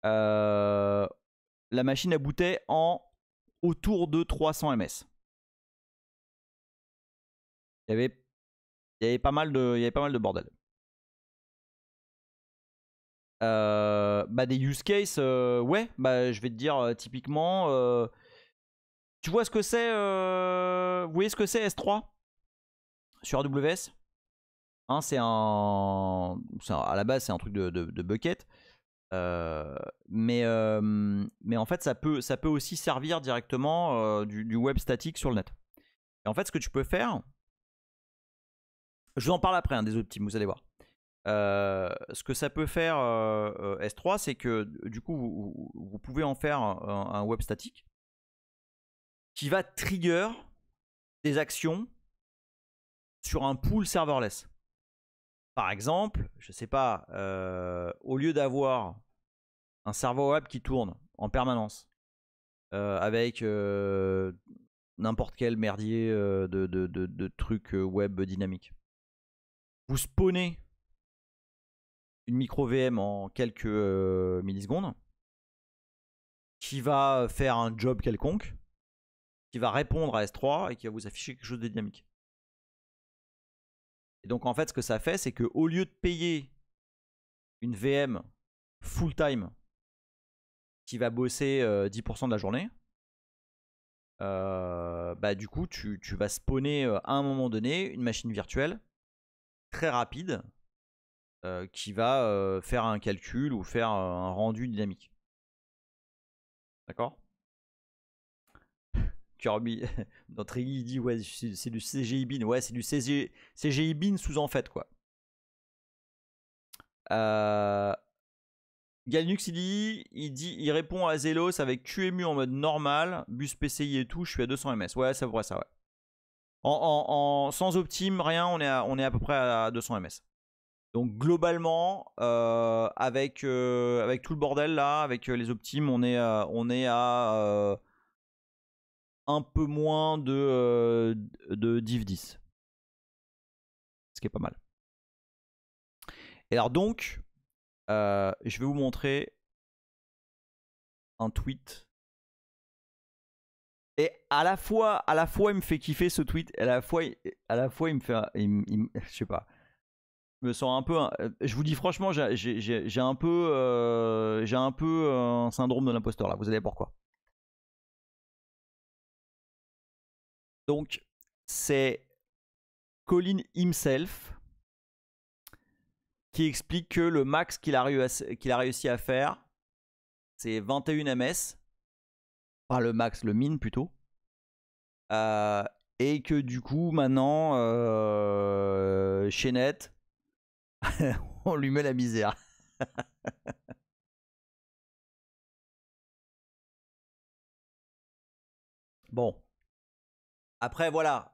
la machine a booté en autour de 300 ms. Il y avait pas mal de bordel. Bah des use cases, ouais, bah je vais te dire typiquement, tu vois ce que c'est, vous voyez ce que c'est S3 sur AWS, hein, à la base c'est un truc de bucket, mais en fait ça peut aussi servir directement du web statique sur le net. Et en fait ce que tu peux faire, je vous en parle après, hein, des autres teams, vous allez voir. Ce que ça peut faire S3, c'est que du coup vous pouvez en faire un web statique qui va trigger des actions sur un pool serverless. Par exemple, je sais pas, au lieu d'avoir un serveur web qui tourne en permanence avec n'importe quel merdier de trucs web dynamiques, vous spawnez une micro VM en quelques millisecondes qui va faire un job quelconque, qui va répondre à S3 et qui va vous afficher quelque chose de dynamique. Et donc en fait ce que ça fait, c'est qu'au lieu de payer une VM full time qui va bosser 10% de la journée, bah du coup tu vas spawner à un moment donné une machine virtuelle très rapide qui va faire un calcul ou faire un rendu dynamique. D'accord? Kirby, notre Iggy, il dit ouais, c'est du CGI bin. Ouais, c'est du CGI bin sous en fait, quoi. Galnux, il répond à Zelos avec QEMU en mode normal, bus PCI et tout, je suis à 200 ms. Ouais, ça pourrait ça, ouais. Sans optime, rien, on est à peu près à 200 ms. Donc globalement, avec tout le bordel là, avec les optimes, on est à un peu moins de div 10. Ce qui est pas mal. Et alors donc, je vais vous montrer un tweet. Et à la fois, il me fait kiffer ce tweet, et à la fois il me fait, je sais pas, je me sens un peu, je vous dis franchement, j'ai un peu, un syndrome de l'imposteur là. Vous savez pourquoi? Donc c'est Colin himself qui explique que le max qu'il a réussi à faire, c'est 21 ms. Enfin le max, le min plutôt. Et que du coup maintenant chez Net on lui met la misère. Bon. Après voilà.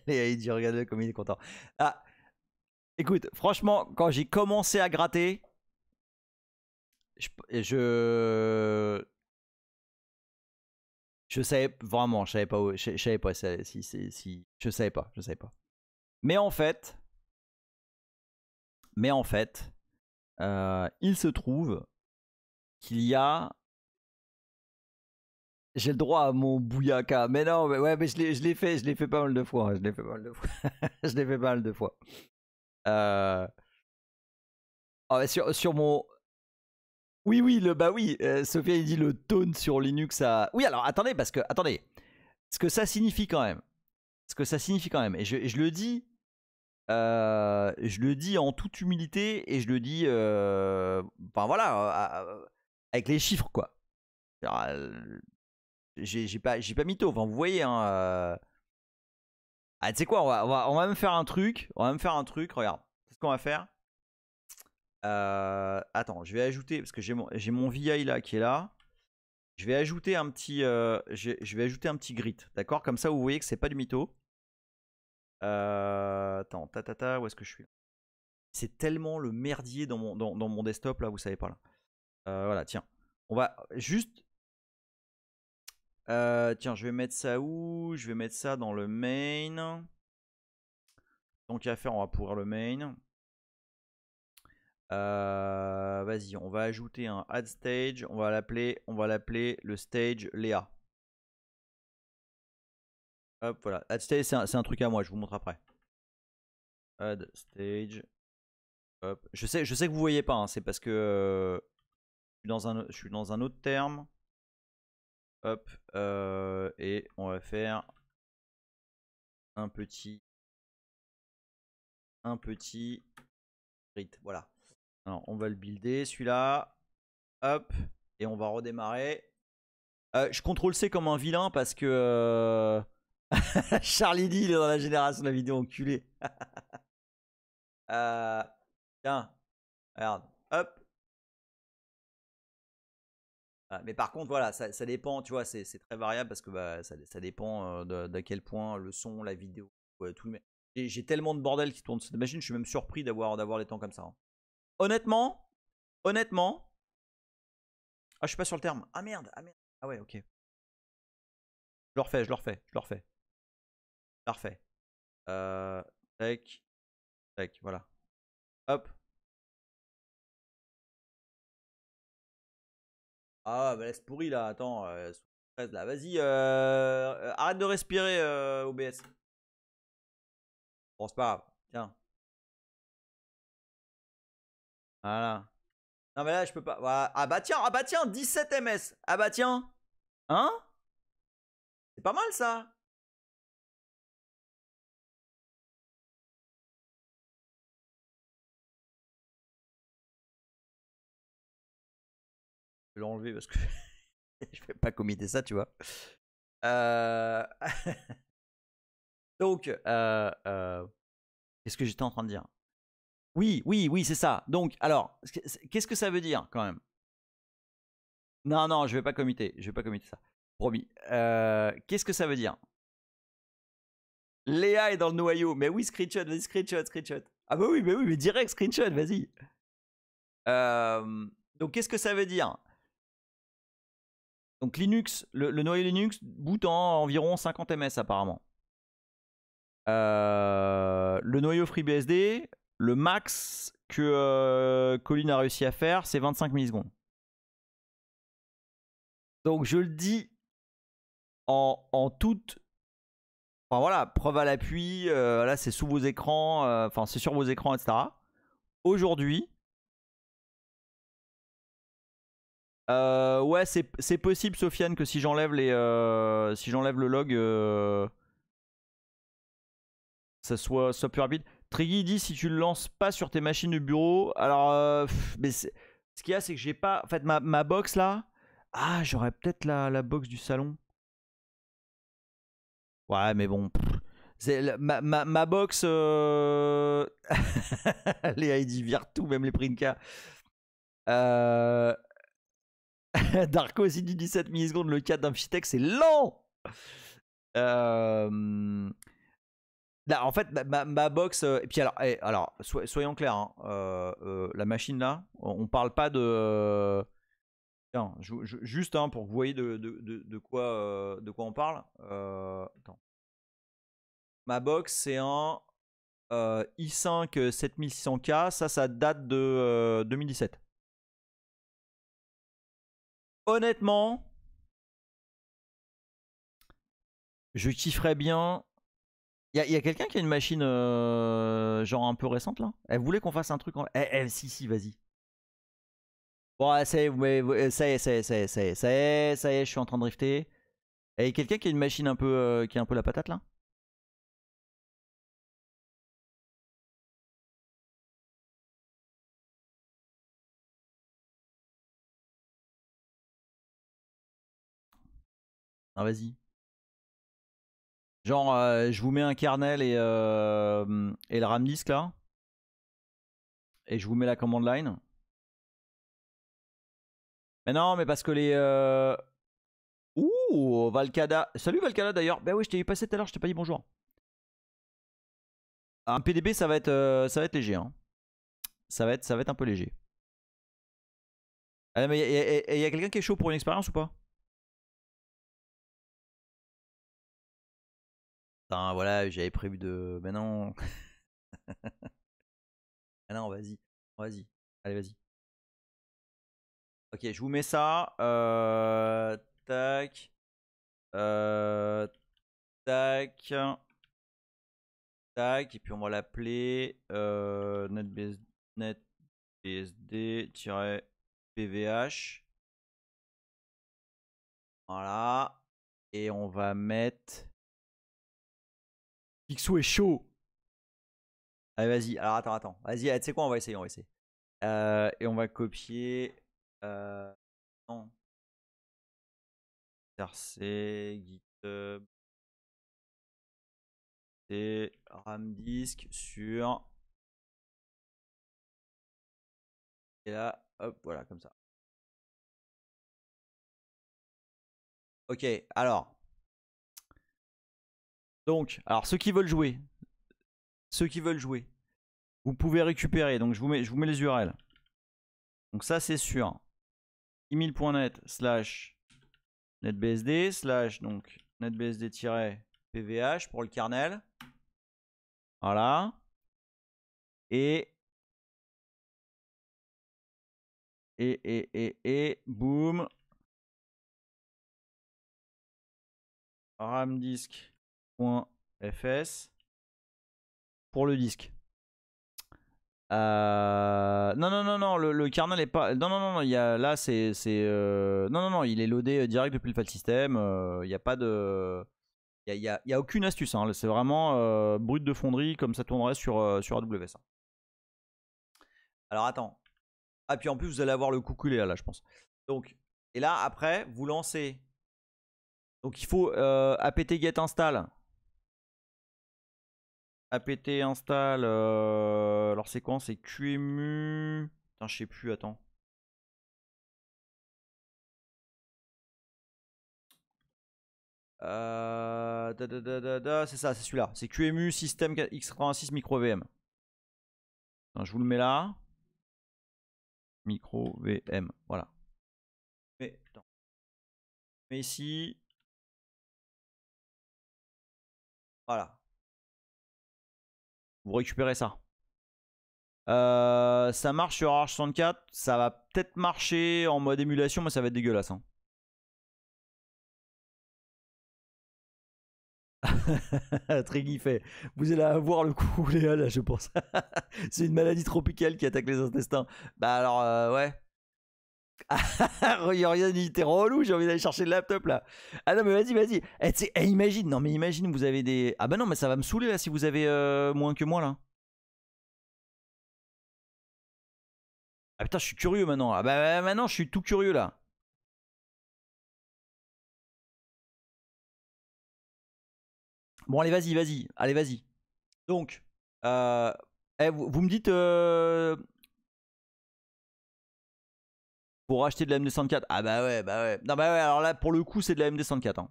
Les ID, regardez comme il est content. Ah, écoute, franchement, quand j'ai commencé à gratter, je savais vraiment, je savais pas où, je savais pas si je savais pas, Mais en fait, il se trouve qu'il y a, j'ai le droit à mon bouyaka, mais non, mais ouais, mais je l'ai fait pas mal de fois, je l'ai fait pas mal de fois, je l'ai fait pas mal de fois. Sur mon, oui, bah oui, Sophia il dit le tone sur Linux a. Oui, alors attendez, attendez, ce que ça signifie quand même, et je le dis, en toute humilité et je le dis, enfin voilà, avec les chiffres quoi. J'ai pas mytho, enfin vous voyez, hein. Ah, tu sais quoi, on va même faire un truc, regarde, c'est ce qu'on va faire. Attends, je vais ajouter, parce que j'ai mon VI là qui est là. Je vais ajouter un petit, je vais ajouter un petit grid, d'accord? Comme ça, vous voyez que c'est pas du mytho. Attends, où est-ce que je suis? C'est tellement le merdier dans mon desktop là, vous savez pas là. Voilà, tiens, on va juste. Tiens, je vais mettre ça où? Je vais mettre ça dans le main. Donc à faire, on va pourrir le main. Vas-y, on va ajouter un add stage. On va l'appeler le stage Léa. Hop, voilà. Add stage, c'est un truc à moi. Je vous montre après. Add stage. Hop. Je sais que vous voyez pas. Hein, c'est parce que je suis dans un autre terme. Hop. Et on va faire un petit grid. Voilà. Alors, on va le builder celui-là. Hop. Et on va redémarrer. Je contrôle C comme un vilain parce que Charlie D il est dans la génération de la vidéo enculée. Tiens, regarde, hop. Mais par contre, voilà, ça dépend, tu vois, c'est très variable parce que bah, ça dépend d'à quel point le son, la vidéo, tout le. J'ai tellement de bordel qui tourne sur cette machine, je suis même surpris d'avoir des temps comme ça. Hein. Honnêtement, ah, je suis pas sur le terme. Ah merde, ah ouais, ok. Je le refais. Tac, tac, voilà. Hop. Ah, bah laisse pourri là, attends. Là. Vas-y, arrête de respirer, OBS. Bon, c'est pas grave. Tiens. Voilà. Non, mais là, je peux pas. Voilà. Ah bah tiens, 17 ms. Ah bah tiens. Hein? C'est pas mal ça. vais l'enlever parce que je vais pas committer ça, tu vois. Donc, qu'est-ce que j'étais en train de dire? Oui, oui, oui, c'est ça. Donc, alors, qu'est-ce que ça veut dire quand même? Non, non, je vais pas committer. Je vais pas committer ça. Promis. Qu'est-ce que ça veut dire? Léa est dans le noyau. Mais oui, screenshot, vas-y, screenshot, screenshot. Ah bah oui, mais direct, screenshot, vas-y. Donc, qu'est-ce que ça veut dire? Donc, Linux, le noyau Linux boot en environ 50 ms apparemment. Le noyau FreeBSD, le max que Colin a réussi à faire, c'est 25 millisecondes. Donc, je le dis en toute... Enfin voilà, preuve à l'appui, là c'est sous vos écrans, enfin c'est sur vos écrans, etc. Aujourd'hui, ouais c'est possible Sofiane que si j'enlève si j'enlève le log, ça soit plus rapide. Triggy dit si tu le lances pas sur tes machines de bureau, alors mais ce qu'il y a c'est que j'ai pas, en fait ma box là, ah j'aurais peut-être la box du salon. Ouais mais bon. Ma box. Les ID virent tout, même les Prinka. Darko aussi dit 17 millisecondes. Le cadre d'un Fitek, c'est lent. Là, en fait, ma box. Et puis alors soyons clairs. Hein, la machine là, on parle pas de. Tiens, juste hein, pour que vous voyez de quoi on parle. Attends. Ma box, c'est un i5 7600K. Ça date de 2017. Honnêtement, je kifferais bien. Y a quelqu'un qui a une machine genre un peu récente là? Elle voulait qu'on fasse un truc en. Si, vas-y. Bon, ça y est, ça y est, ça y est, je suis en train de drifter. Et y a quelqu'un qui a une machine un peu qui a un peu la patate là? Ah, vas-y. Genre, je vous mets un kernel et le RAM disk là. Et je vous mets la command line. Mais non, mais parce que les. Ouh, Valkada. Salut Valkada d'ailleurs. Bah oui, je t'ai vu passer tout à l'heure, je t'ai pas dit bonjour. Un PDB, ça va être léger. Hein. Ça va être un peu léger. Ah, mais y a quelqu'un qui est chaud pour une expérience ou pas? Putain, voilà, j'avais prévu de. Mais non. Ah non, vas-y. Vas-y. Allez, vas-y. Ok, je vous mets ça. Tac. Tac. Tac. Et puis on va l'appeler netbsd-pvh. Voilà. Et on va mettre. Pixou est chaud. Allez, vas-y. Alors, attends. Vas-y, tu sais quoi, on va essayer. Et on va copier. Non. RC, GitHub. Et RAM disk sur. Et là, hop, voilà, comme ça. Ok, alors. Donc, alors ceux qui veulent jouer. Vous pouvez récupérer. Donc, je vous mets les URL. Donc, ça, c'est sur email.net / netbsd / donc netbsd-pvh pour le kernel. Voilà. Et boum. ramdisk.fs pour le disque. Non, le kernel est pas. Non, il y a, là c'est. Non, il est loadé direct depuis le file system. Il n'y a pas de. Il y a aucune astuce. Hein. C'est vraiment brut de fonderie comme ça tournerait sur AWS. Alors attends. Ah, puis en plus, vous allez avoir le couculé là, je pense. Donc, Et là, après, vous lancez. Donc, il faut apt get install. Apt install. Alors, c'est quoi? C'est QEMU. Putain, je sais plus, attends. C'est ça, c'est celui-là. C'est QEMU système x86 micro VM. Attends, je vous le mets là. Micro VM, voilà. Mais, putain. Mais ici. Voilà. Vous récupérez ça. Ça marche sur RH64. Ça va peut-être marcher en mode émulation, mais ça va être dégueulasse. Hein. Triggy fait. Vous allez avoir le coup, Léa, là, je pense. C'est une maladie tropicale qui attaque les intestins. Bah alors, ouais. Rien dit, t'es relou, j'ai envie d'aller chercher le laptop là. Ah non, mais vas-y, vas-y. Imagine, non, mais imagine, vous avez des. Ah bah non, mais ça va me saouler là si vous avez moins que moi là. Ah putain, je suis curieux maintenant. Ah bah maintenant, je suis tout curieux là. Bon, allez, vas-y, vas-y. Allez, vas-y. Donc, vous me dites. Pour acheter de la MD64. Ah bah ouais, bah ouais. Non, bah ouais, alors là, pour le coup, c'est de la MD64. Hein.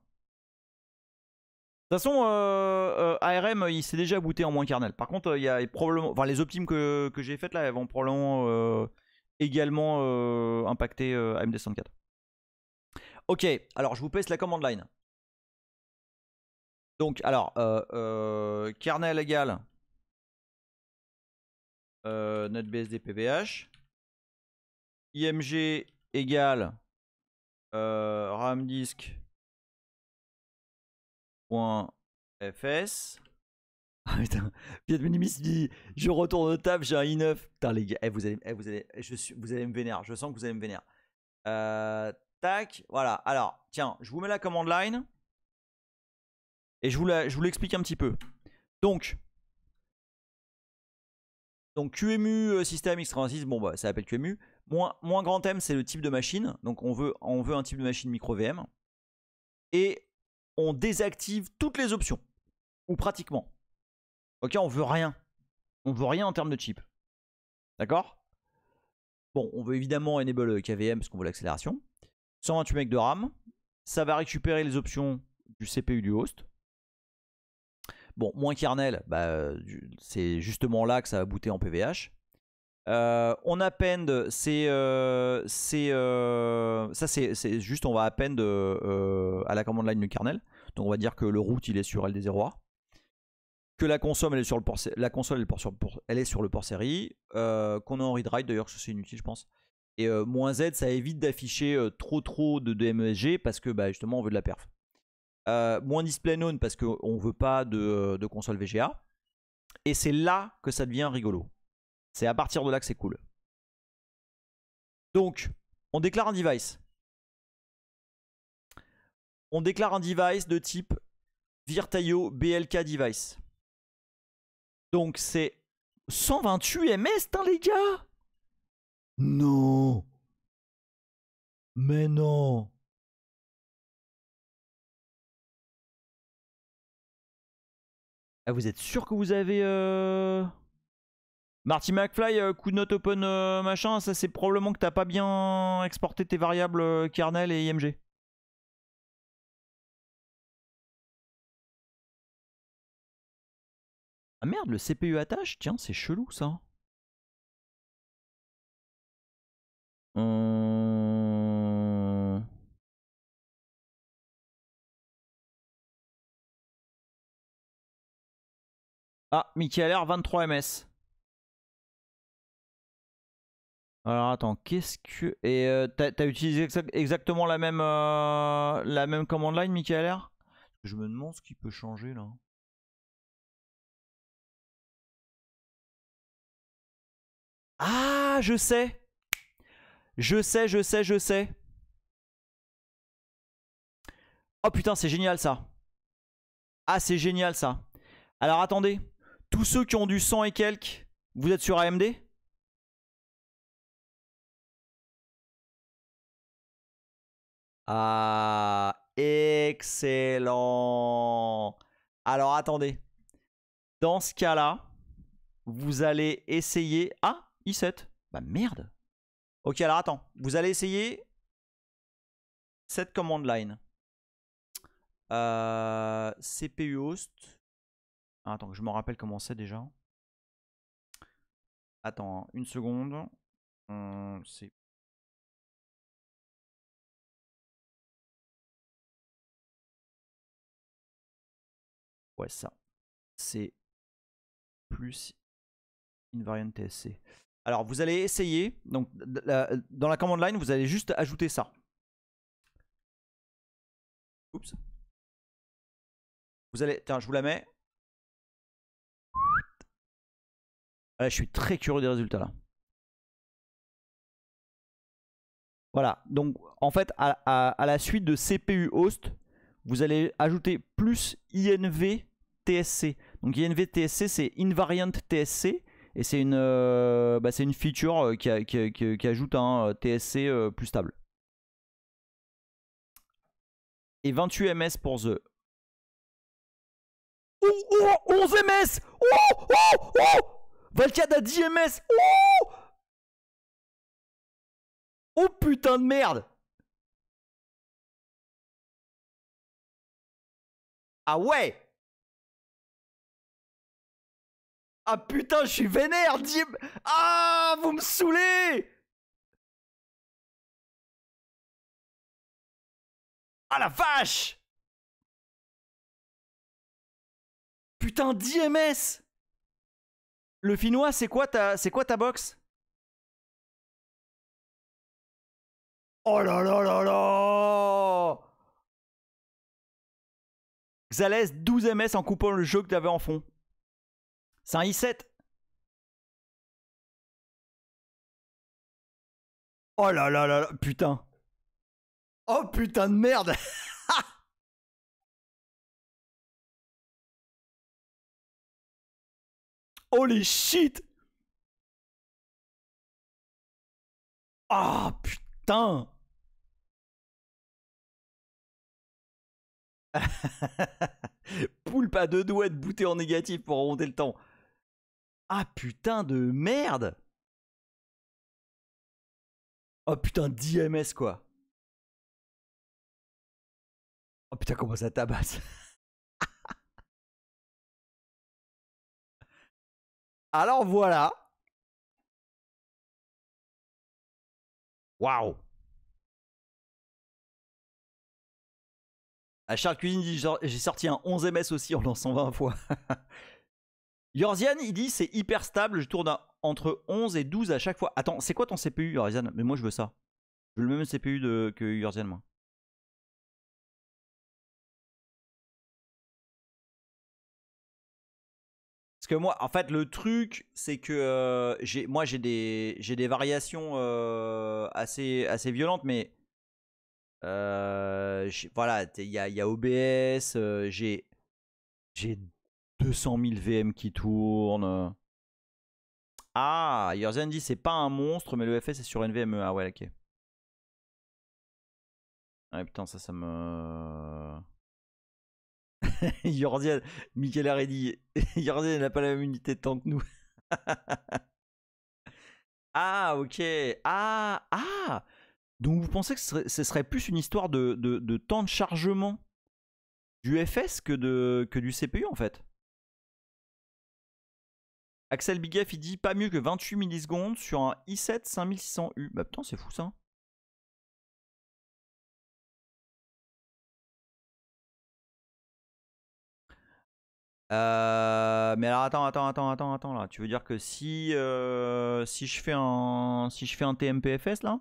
De toute façon, ARM, il s'est déjà booté en moins kernel. Par contre, il y a probablement. Enfin, les optimes que j'ai faites là, elles vont probablement également impacter AMD64. Ok, alors je vous passe la command line. Donc, alors, kernel égale NetBSD PVH. IMG égale ramdisk.fs. Ah putain, Piet Minimis dit je retourne au table, j'ai un i9. Putain les gars, vous allez me vénérer. Je sens que vous allez me vénérer. Tac, voilà. Alors, tiens, je vous mets la command line et je vous l'explique un petit peu. Donc QEMU système x86, bon bah ça s'appelle QEMU. Moins grand M, c'est le type de machine. Donc on veut un type de machine micro VM. Et on désactive toutes les options. Ou pratiquement. Ok, on veut rien. On veut rien en termes de chip. D'accord? Bon, on veut évidemment enable KVM parce qu'on veut l'accélération. 128 MB de RAM. Ça va récupérer les options du CPU du host. Bon, moins kernel, bah, c'est justement là que ça va booter en PVH. On append, ça c'est juste, on va append à la command line du kernel. Donc on va dire que le root il est sur LD0A. Que la console elle est sur le port, elle est sur le port série. Qu'on est en read write d'ailleurs, c'est inutile je pense. Et -Z ça évite d'afficher trop de MESG parce que bah, justement on veut de la perf. Moins display known parce qu'on veut pas de console VGA. Et c'est là que ça devient rigolo. C'est à partir de là que c'est cool. Donc, on déclare un device. On déclare un device de type Virtaio BLK device. Donc, c'est 128 ms, les gars. Non. Mais non. Ah, vous êtes sûr que vous avez... Marty McFly, could not open machin, ça c'est probablement que t'as pas bien exporté tes variables kernel et IMG. Ah merde, le CPU attache? Tiens, c'est chelou ça. Ah, Mickey Aller, 23 ms. Alors attends, qu'est-ce que... Et t'as utilisé exactement la même command line, Mickey Aller? Je me demande ce qui peut changer là. Ah, je sais. Je sais. Oh putain, c'est génial ça. Ah, c'est génial ça. Alors attendez. Tous ceux qui ont du 100 et quelques, vous êtes sur AMD? Ah, excellent. Alors attendez. Dans ce cas-là, vous allez essayer... Ah, i7. Bah merde. Ok, alors attends. Vous allez essayer cette command line. CPU host. Ah, attends, que je me rappelle comment c'est déjà. Attends, une seconde. C'est... Ouais, ça. C'est plus invariant TSC. Alors, vous allez essayer. Donc, dans la command line, vous allez juste ajouter ça. Oups. Vous allez... Tiens, je vous la mets. Là, je suis très curieux des résultats, là. Voilà. Donc, en fait, à la suite de CPU host, vous allez ajouter plus INV TSC. Donc, INV TSC, c'est invariant TSC. Et c'est une feature qui ajoute un TSC plus stable. Et 28 ms pour the... Oh, 11 ms. Oh Valkyade à 10 ms. Oh putain de merde. Ah ouais. Ah putain, je suis vénère. Ah, vous me saoulez. Ah la vache. Putain, 10 ms. Le finnois, c'est quoi ta box? Oh là là là là. Xalès, 12 ms en coupant le jeu que t'avais en fond. C'est un i7. Oh là là là là, putain. Oh putain de merde. Holy shit. Ah putain. Poulpe à deux doigts de booter en négatif pour remonter le temps. Ah putain de merde. Oh putain, 10 ms quoi. Oh putain, comment ça tabasse. Alors voilà. Waouh. À Charles Cuisine dit j'ai sorti un 11 ms aussi en lançant 20 fois. Yorzian il dit c'est hyper stable, je tourne entre 11 et 12 à chaque fois. Attends, c'est quoi ton CPU Yorzian? Mais moi je veux ça. Je veux le même CPU que Yorzian moi. Parce que moi, en fait, le truc, c'est que moi, j'ai des variations assez violentes, mais voilà, il y a OBS, j'ai 200 000 VM qui tournent. Ah, Yorzen dit c'est pas un monstre, mais le FS est sur NVMe. Ah ouais, ok. Ah putain, ça me... Yorzian, Michael Haredi, Yorzian n'a pas la même unité de temps que nous. Ah, ok. Ah. Donc vous pensez que ce serait plus une histoire de temps de chargement du FS que du CPU en fait? Axel Bigef il dit pas mieux que 28 millisecondes sur un i7 5600U. Bah putain, c'est fou ça. Mais alors attends là. Tu veux dire que si je fais un TMPFS là?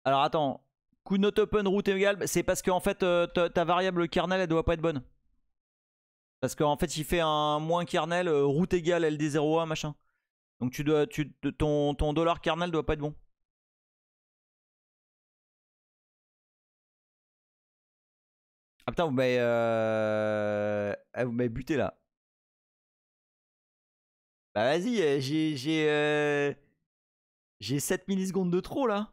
Alors attends, could not open root égal, c'est parce qu'en fait ta variable kernel elle doit pas être bonne. Parce qu'en fait il fait un moins kernel root égal LD01 machin. Donc ton dollar kernel doit pas être bon. Ah putain, vous m'avez buté là. Bah vas-y, j'ai 7 millisecondes de trop là.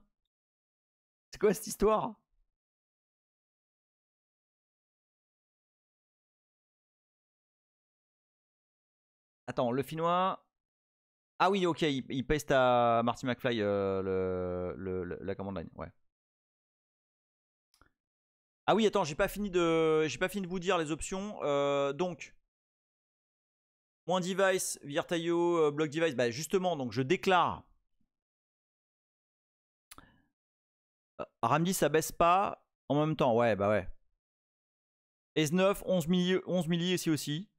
C'est quoi cette histoire? Attends, le Finnois. Ah oui, ok, il paste à Marty McFly la command line. Ouais. Ah oui, attends, j'ai pas fini de vous dire les options. Donc, moins device, Virtaio, block device. Bah justement, donc je déclare. Ramdi, ça baisse pas en même temps. Ouais, bah ouais. S9, 11 milli ici aussi.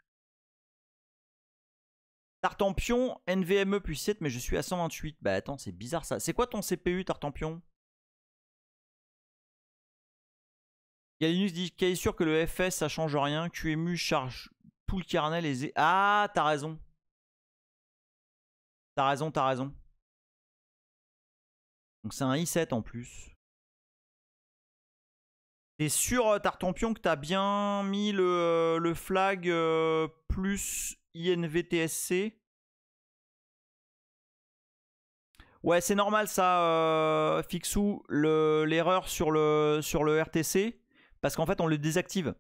Tartampion, NVMe plus 7, mais je suis à 128. Bah attends, c'est bizarre ça. C'est quoi ton CPU, Tartampion? Galinux dit qu'il est sûr que le FS ça change rien. QEMU charge tout le kernel et. Ah, t'as raison. T'as raison, t'as raison. Donc c'est un i7 en plus. T'es sûr, Tartampion, que t'as bien mis le flag plus INVTSC? Ouais, c'est normal ça, Fixou, l'erreur sur le RTC. Parce qu'en fait, on le désactive.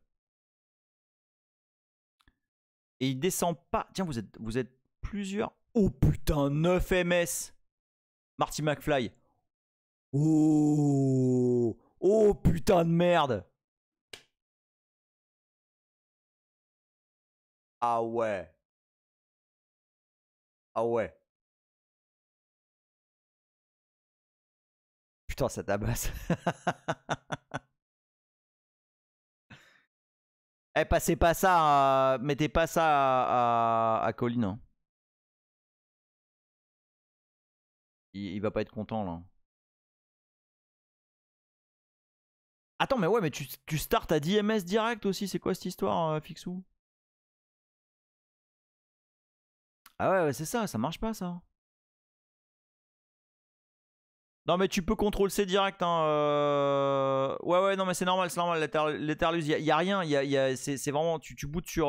Et il descend pas. Tiens, vous êtes plusieurs. Oh putain, 9 MS. Marty McFly. Oh. Oh putain de merde. Ah ouais. Ah ouais. Putain, ça tabasse. Eh, passez pas ça, mettez pas ça à Colin. Hein. Il va pas être content là. Attends, mais ouais, mais tu starts à 10 MS direct aussi. C'est quoi cette histoire, Fixou? Ah ouais, ouais c'est ça marche pas ça. Non, mais tu peux CTRL C direct. Hein, Ouais, ouais, non, mais c'est normal, l'Etherluse, il y a rien. C'est vraiment. Tu bootes sur.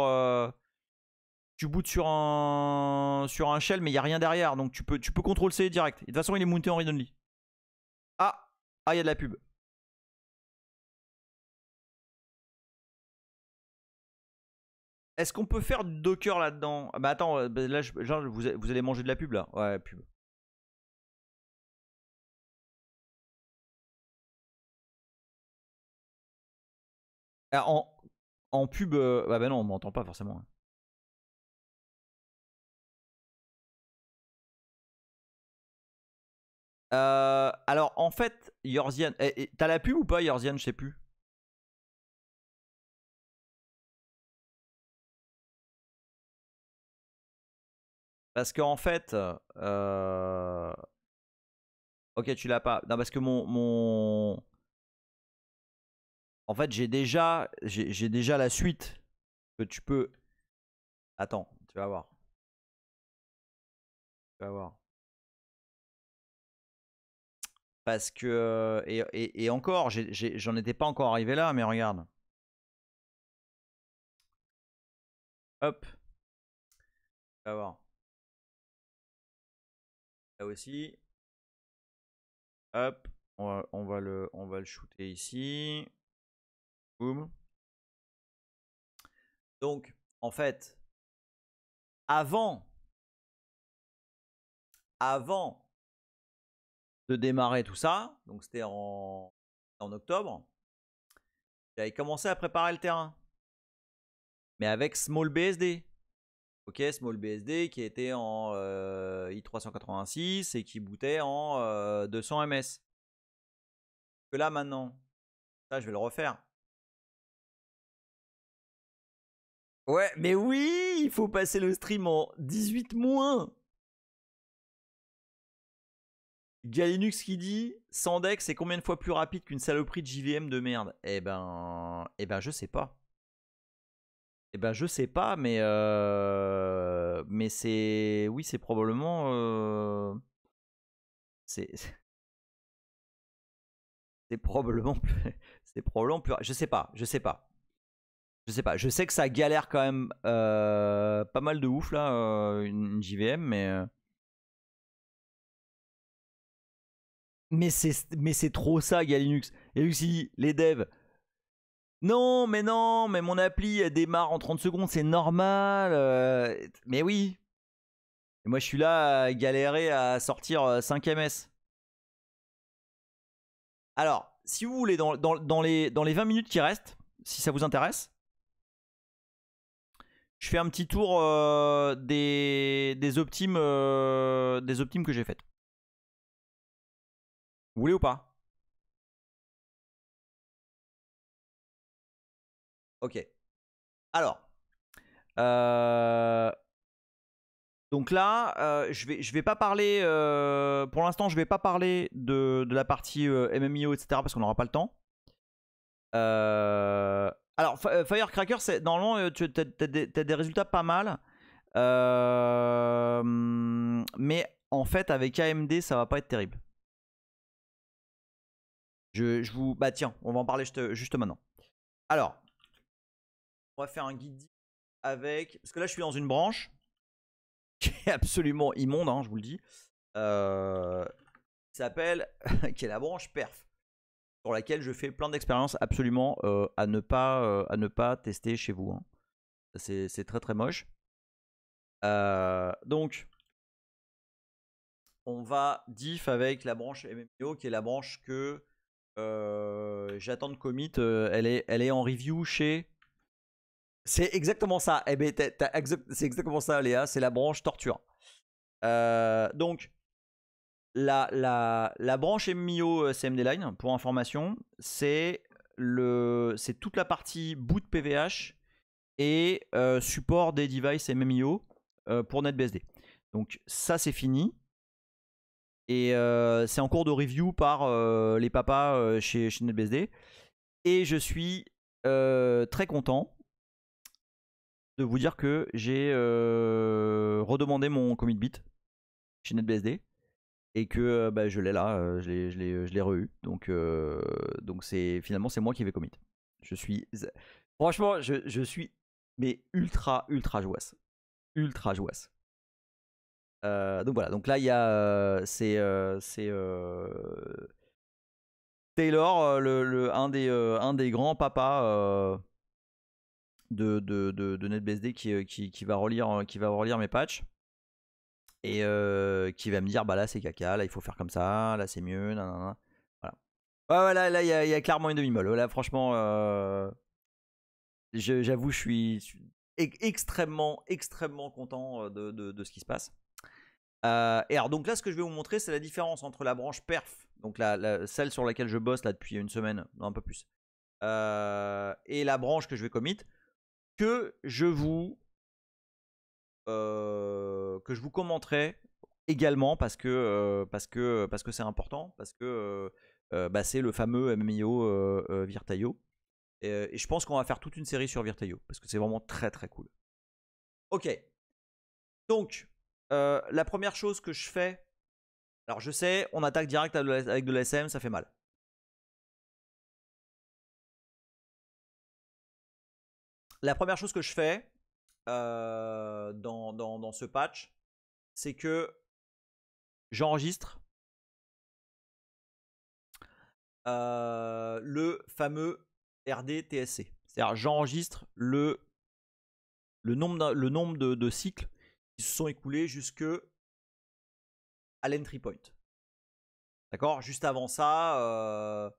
Tu bootes sur un shell, mais il n'y a rien derrière. Donc tu peux CTRL C direct. Et de toute façon, il est monté en read-only. Ah, ah, il y a de la pub. Est-ce qu'on peut faire du Docker là-dedans? Bah attends, là, genre, vous allez manger de la pub là. Ouais, pub. Ah, en pub, bah non, on m'entend pas forcément. Alors en fait, Yorzian, t'as la pub ou pas, Yorzian? Je sais plus. Parce qu'en fait, ok, tu l'as pas. Non, parce que en fait, j'ai déjà la suite que tu peux. Attends, tu vas voir. Tu vas voir. Parce que et encore, j'en étais pas encore arrivé là, mais regarde. Hop, tu vas voir. Là aussi. Hop, on va le shooter ici. Boum. Donc, en fait, avant de démarrer tout ça, donc c'était en octobre, j'avais commencé à préparer le terrain. Mais avec Small BSD. Ok, Small BSD qui était en i386 et qui bootait en 200 ms. Que là maintenant, ça je vais le refaire. Ouais, mais oui, il faut passer le stream en 18 moins. Galinux qui dit Sandex c'est combien de fois plus rapide qu'une saloperie de JVM de merde? Eh ben je sais pas. Eh ben je sais pas, mais c'est oui c'est probablement c'est c'est probablement plus je sais pas. Je sais pas. Je sais que ça galère quand même pas mal de ouf là, une JVM, mais c'est trop ça, Galinux. Et Linux il dit, les devs. Non, mais mon appli elle démarre en 30 secondes, c'est normal. Mais oui. Et moi je suis là à galérer à sortir 5 ms. Alors, si vous voulez, dans les 20 minutes qui restent, si ça vous intéresse, je fais un petit tour des optimes que j'ai faites. Vous voulez ou pas? Ok. Alors, donc là, je vais pas parler. Pour l'instant, je vais pas parler de la partie MMIO, etc. parce qu'on n'aura pas le temps. Alors, Firecracker, normalement, tu as des résultats pas mal. Mais en fait, avec AMD, ça va pas être terrible. Je vous. Bah, tiens, on va en parler juste maintenant. Alors, on va faire un guide avec. Parce que là, je suis dans une branche qui est absolument immonde, hein, je vous le dis. Qui s'appelle. qui est la branche perf. Sur laquelle je fais plein d'expériences absolument à ne pas tester chez vous. Hein. C'est très très moche. Donc, on va diff avec la branche MMO qui est la branche que j'attends de commit. Elle est en review chez. C'est exactement ça. Eh ben, c'est exactement ça, Léa. C'est la branche torture. Donc, la branche MMO CMD Line, pour information, c'est toute la partie boot PVH et support des devices MMIO pour NetBSD. Donc ça c'est fini. Et c'est en cours de review par les papas chez NetBSD. Et je suis très content de vous dire que j'ai redemandé mon commit bit chez NetBSD. Et que bah, je l'ai là, je l'ai re-eu. Donc finalement c'est moi qui vais commit. Je suis... Franchement, je suis mais ultra jouasse. Ultra jouasse. Donc voilà, donc là il y a Taylor, un des grands papas de NetBSD qui va relire mes patchs et qui va me dire bah là c'est caca, là il faut faire comme ça, là c'est mieux, nanana. Voilà. Ouais, là il y a clairement une demi-molle. Là franchement, j'avoue je suis extrêmement content de ce qui se passe. Et alors donc là ce que je vais vous montrer c'est la différence entre la branche perf, donc celle sur laquelle je bosse là depuis une semaine, non un peu plus, et la branche que je vais commit, que je vous commenterai également parce que c'est important, parce que bah, c'est le fameux MMIO Virtaio, et je pense qu'on va faire toute une série sur Virtaio parce que c'est vraiment très cool. Ok, donc la première chose que je fais, alors je sais, on attaque direct avec de l'ASM, ça fait mal. La première chose que je fais dans ce patch, c'est que j'enregistre le fameux RDTSC. C'est-à-dire j'enregistre le nombre de cycles qui se sont écoulés jusque à l'entry point. D'accord. Juste avant ça,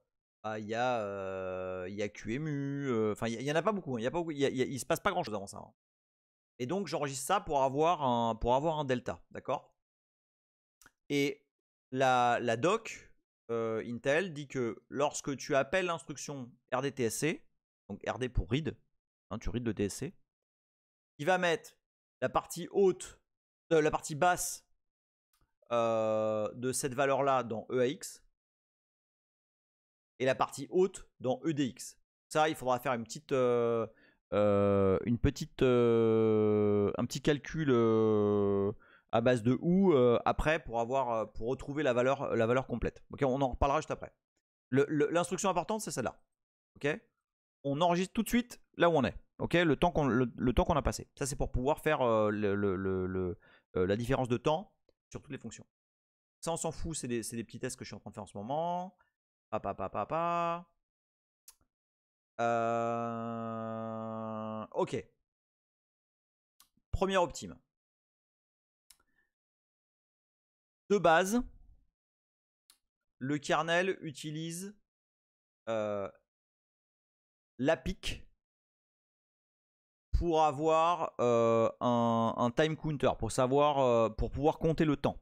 il y a QEMU. Enfin, il y en a pas beaucoup. Hein. Il se passe pas grand-chose avant ça. Hein. Et donc, j'enregistre ça pour avoir un delta. D'accord. Et la doc Intel dit que lorsque tu appelles l'instruction RDTSC, donc RD pour read, hein, tu read le TSC, il va mettre la partie haute, la partie basse de cette valeur-là dans EAX et la partie haute dans EDX. Ça, il faudra faire un petit calcul à base de OU après pour retrouver la valeur complète. Ok, on en reparlera juste après. L'instruction importante, c'est celle-là. Ok, on enregistre tout de suite là où on est. Ok, le temps qu'on a passé. Ça, c'est pour pouvoir faire la différence de temps sur toutes les fonctions. Ça, on s'en fout, c'est des petits tests que je suis en train de faire en ce moment. Ok. Première optime. De base, le kernel utilise l'APIC pour avoir un time counter, pour savoir, pour pouvoir compter le temps.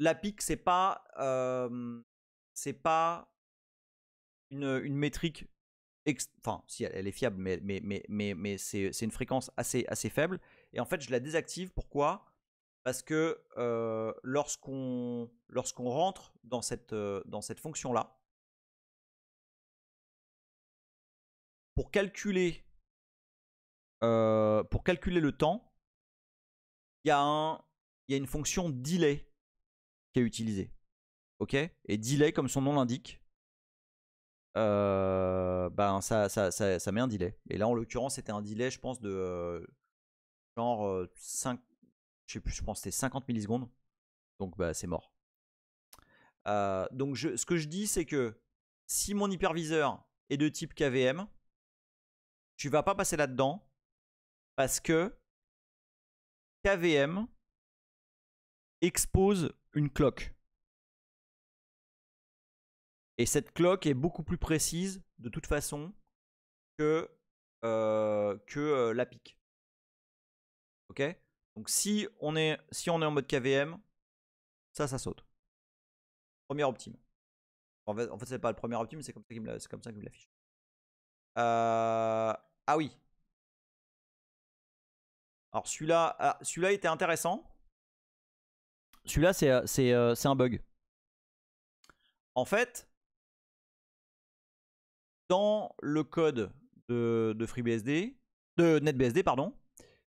l'APIC, c'est pas une métrique, enfin, si elle est fiable, mais c'est une fréquence assez faible. Et en fait, je la désactive. Pourquoi? Parce que lorsqu'on rentre dans cette fonction-là, pour calculer le temps, il y a une fonction delay qui est utilisée. Ok? Et delay, comme son nom l'indique, ben ça met un delay. Et là, en l'occurrence, c'était un delay, je pense, de genre 5, je sais plus, je pense que c'était 50 millisecondes. Donc, bah, c'est mort. Donc, ce que je dis, c'est que si mon hyperviseur est de type KVM, tu vas pas passer là-dedans parce que KVM expose une clock. Et cette clock est beaucoup plus précise de toute façon que l'APIC. Ok? Donc si on est en mode KVM, ça saute. Première optime. En fait c'est pas le premier optime, c'est comme ça qu'il me l'affiche. Ah oui. Alors celui-là était intéressant. Celui-là c'est un bug. En fait, dans le code de FreeBSD, de NetBSD pardon,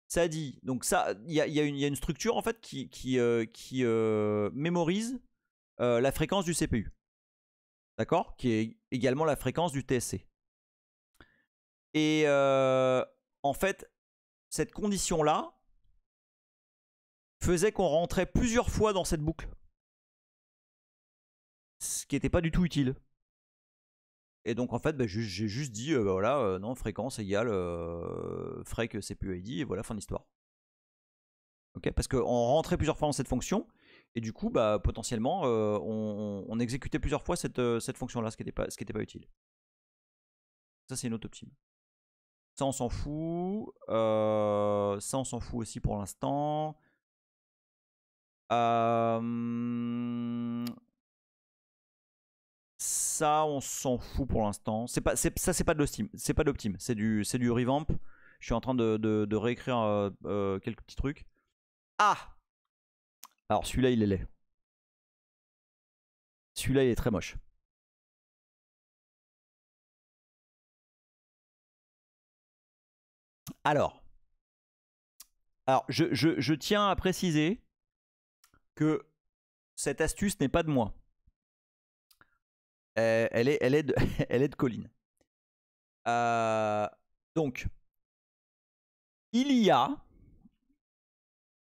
ça dit, donc ça, il y a une structure en fait qui mémorise la fréquence du CPU. D'accord? Qui est également la fréquence du TSC. Et en fait, cette condition-là faisait qu'on rentrait plusieurs fois dans cette boucle. Ce qui n'était pas du tout utile. Et donc en fait, bah, j'ai juste dit, voilà, non, fréquence égale frec CPU ID, et voilà, fin d'histoire. Ok, parce qu'on rentrait plusieurs fois dans cette fonction, et du coup, bah, potentiellement, on exécutait plusieurs fois cette fonction-là, ce qui n'était pas utile. Ça, c'est une autre optime. Ça, on s'en fout. Ça, on s'en fout aussi pour l'instant. Ça, on s'en fout pour l'instant. Ça, c'est pas de l'optime. C'est pas d'optime. C'est du revamp. Je suis en train de réécrire quelques petits trucs. Ah! Alors, celui-là, il est laid. Celui-là, il est très moche. Alors, je tiens à préciser que cette astuce n'est pas de moi. Elle est de, elle est de Colline. Donc, il y a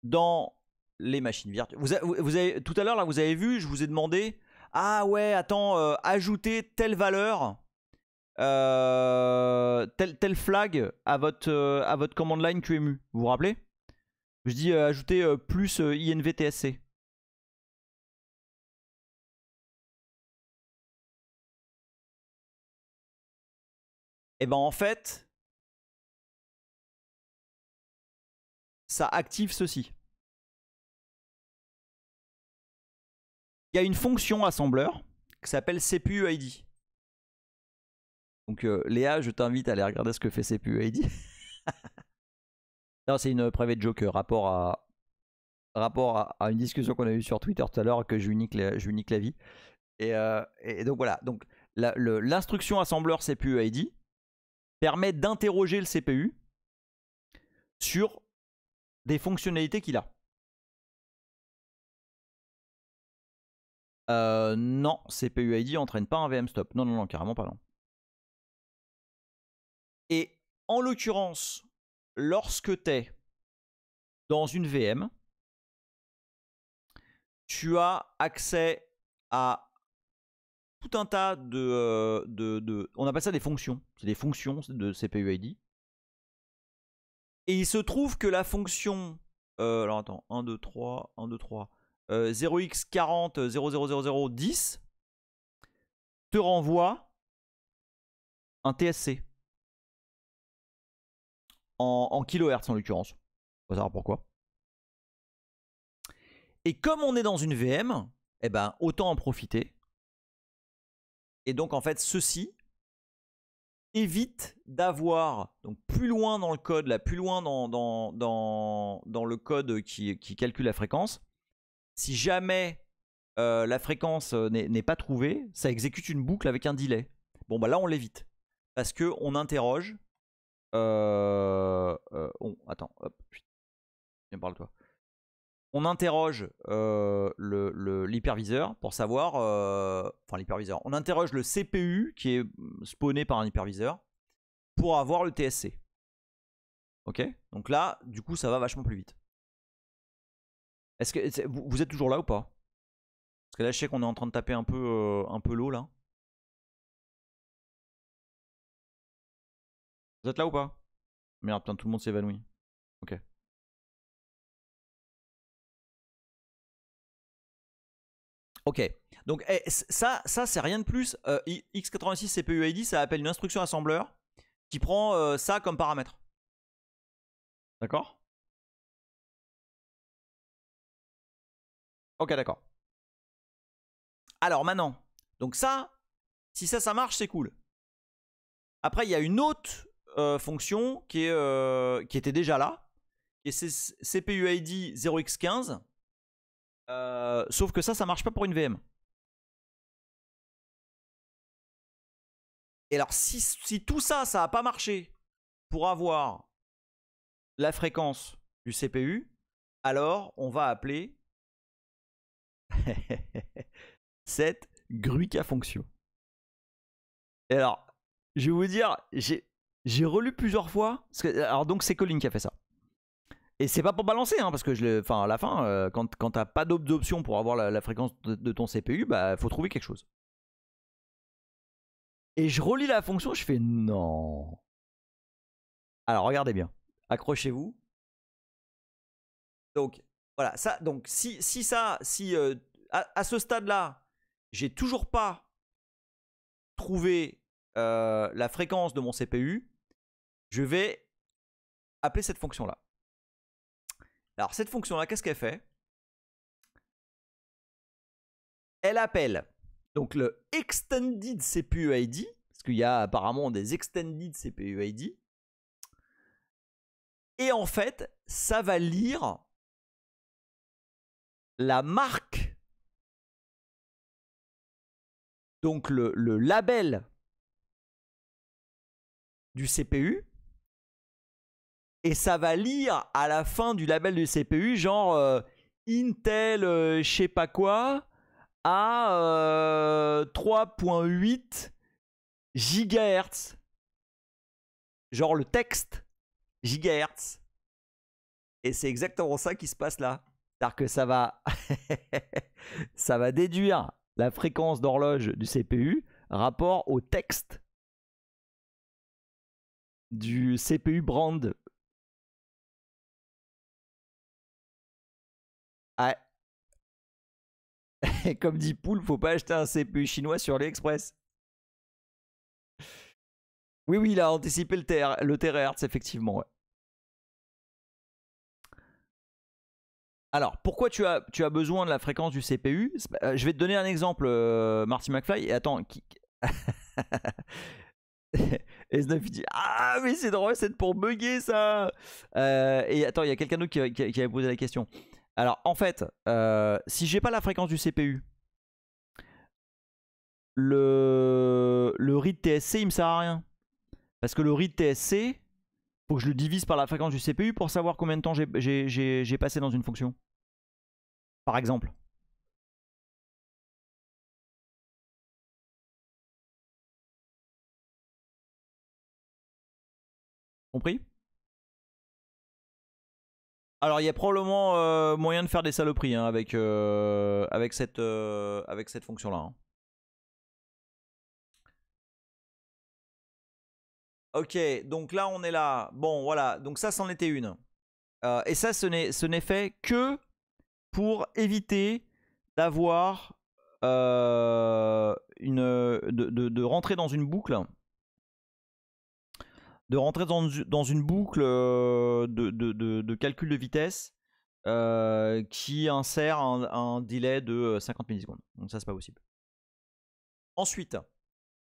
dans les machines virtuelles. Vous avez, tout à l'heure, là, vous avez vu, je vous ai demandé, ah ouais, attends, ajoutez telle valeur, tel flag à votre command line QEMU. Vous vous rappelez? Je dis ajoutez plus INVTSC. Et ben en fait, ça active ceci. Il y a une fonction assembleur qui s'appelle CPU ID. Donc Léa, je t'invite à aller regarder ce que fait CPU ID. Non, c'est une private joke rapport à une discussion qu'on a eue sur Twitter tout à l'heure que je lui nique la vie. Et donc voilà. Donc l'instruction assembleur CPU ID permet d'interroger le CPU sur des fonctionnalités qu'il a. Non, CPU ID entraîne pas un VM stop. Non, carrément pas, non. Et en l'occurrence, lorsque tu es dans une VM, tu as accès à tout un tas on appelle ça des fonctions. C'est des fonctions de CPU ID. Et il se trouve que la fonction... alors attends, 1, 2, 3, 1, 2, 3... 0x40 00010 te renvoie un TSC. En kilohertz en l'occurrence. On va savoir pourquoi. Et comme on est dans une VM, eh ben, autant en profiter. Et donc en fait, ceci évite d'avoir, donc plus loin dans le code, là, plus loin dans le code qui calcule la fréquence, si jamais la fréquence n'est pas trouvée, ça exécute une boucle avec un delay. Bon bah là on l'évite. Parce qu'on interroge... attends, hop, viens par toi. On interroge l'hyperviseur pour savoir... enfin l'hyperviseur. On interroge le CPU qui est spawné par un hyperviseur pour avoir le TSC. Ok. Donc là, du coup, ça va vachement plus vite. Est-ce que vous êtes toujours là ou pas? Parce que là, je sais qu'on est en train de taper un peu l'eau là. Vous êtes là ou pas? Merde, putain, tout le monde s'évanouit. Ok. Ok. Donc ça c'est rien de plus. x86 CPU ID, ça appelle une instruction assembleur qui prend ça comme paramètre. D'accord? Ok, d'accord. Alors maintenant, donc ça, si ça marche, c'est cool. Après, il y a une autre fonction qui était déjà là, qui est CPU ID 0x15. Sauf que ça marche pas pour une VM. Et alors, si tout ça n'a pas marché pour avoir la fréquence du CPU, alors on va appeler cette Gruika fonction. Et alors, je vais vous dire, j'ai relu plusieurs fois. Alors donc c'est Colin qui a fait ça. Et c'est pas pour balancer, hein, parce que à la fin, quand t'as pas d'option pour avoir la fréquence de ton CPU, bah faut trouver quelque chose. Et je relis la fonction, je fais non. Alors regardez bien, accrochez-vous. Donc voilà, ça, donc si à ce stade-là, j'ai toujours pas trouvé la fréquence de mon CPU, je vais appeler cette fonction-là. Alors cette fonction-là, qu'est-ce qu'elle fait? Elle appelle donc le Extended CPU ID, parce qu'il y a apparemment des Extended CPU ID. Et en fait, ça va lire la marque, donc le label du CPU. Et ça va lire à la fin du label du CPU, genre Intel je sais pas quoi, à 3.8 GHz. Genre le texte GHz. Et c'est exactement ça qui se passe là. C'est-à-dire que ça va, ça va déduire la fréquence d'horloge du CPU rapport au texte du CPU brand. Ah. Et comme dit Poul, faut pas acheter un CPU chinois sur AliExpress. Oui, oui, il a anticipé le TRH, effectivement. Ouais. Alors, pourquoi tu as besoin de la fréquence du CPU? Je vais te donner un exemple, Marty McFly. Et attends, S9 il dit ah mais c'est drôle, c'est pour bugger ça. Et attends, il y a quelqu'un d'autre qui avait posé la question. Alors en fait, si j'ai pas la fréquence du CPU, le read TSC il me sert à rien. Parce que le read TSC, faut que je le divise par la fréquence du CPU pour savoir combien de temps j'ai passé dans une fonction. Par exemple. Compris? Alors il y a probablement moyen de faire des saloperies hein, avec cette fonction là. Hein. Ok, donc là on est là. Bon voilà, donc ça c'en était une. Et ça ce n'est fait que pour éviter d'avoir de rentrer dans une boucle. De rentrer dans une boucle de calcul de vitesse qui insère un délai de 50 millisecondes. Donc ça c'est pas possible. Ensuite,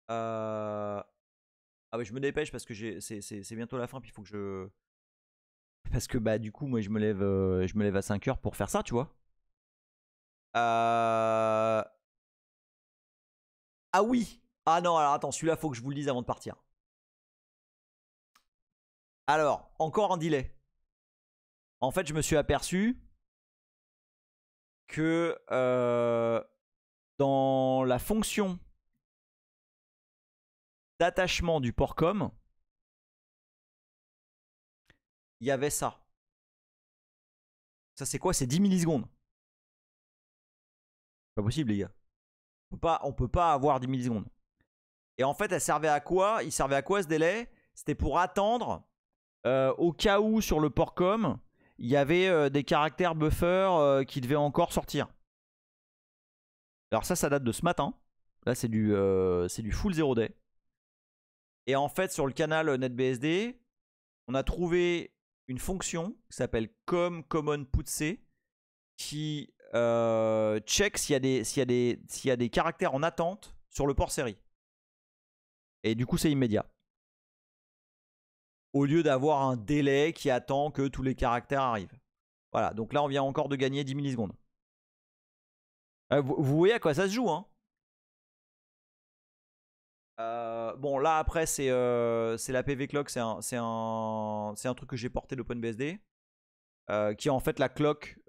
ah bah je me dépêche parce que c'est bientôt la fin puis il faut que je... Parce que bah du coup moi je me lève à 5 heures pour faire ça tu vois. Ah oui. Ah non alors attends celui-là faut que je vous le dise avant de partir. Alors encore un delay. En fait je me suis aperçu que dans la fonction d'attachement du port com, il y avait ça. Ça c'est quoi? C'est 10 millisecondes. Pas possible les gars. On peut pas avoir 10 millisecondes. Et en fait elle servait à quoi? Il servait à quoi ce délai? C'était pour attendre au cas où sur le port com il y avait des caractères buffer qui devaient encore sortir. Alors ça date de ce matin. Là c'est du full 0day. Et en fait sur le canal NetBSD on a trouvé une fonction qui s'appelle common_putc qui check s'il y a des caractères en attente sur le port série. Et du coup c'est immédiat. Au lieu d'avoir un délai qui attend que tous les caractères arrivent. Voilà, donc là on vient encore de gagner 10 millisecondes. Vous voyez à quoi ça se joue hein. Bon là après c'est la PV clock, c'est un truc que j'ai porté d'OpenBSD qui est en fait la clock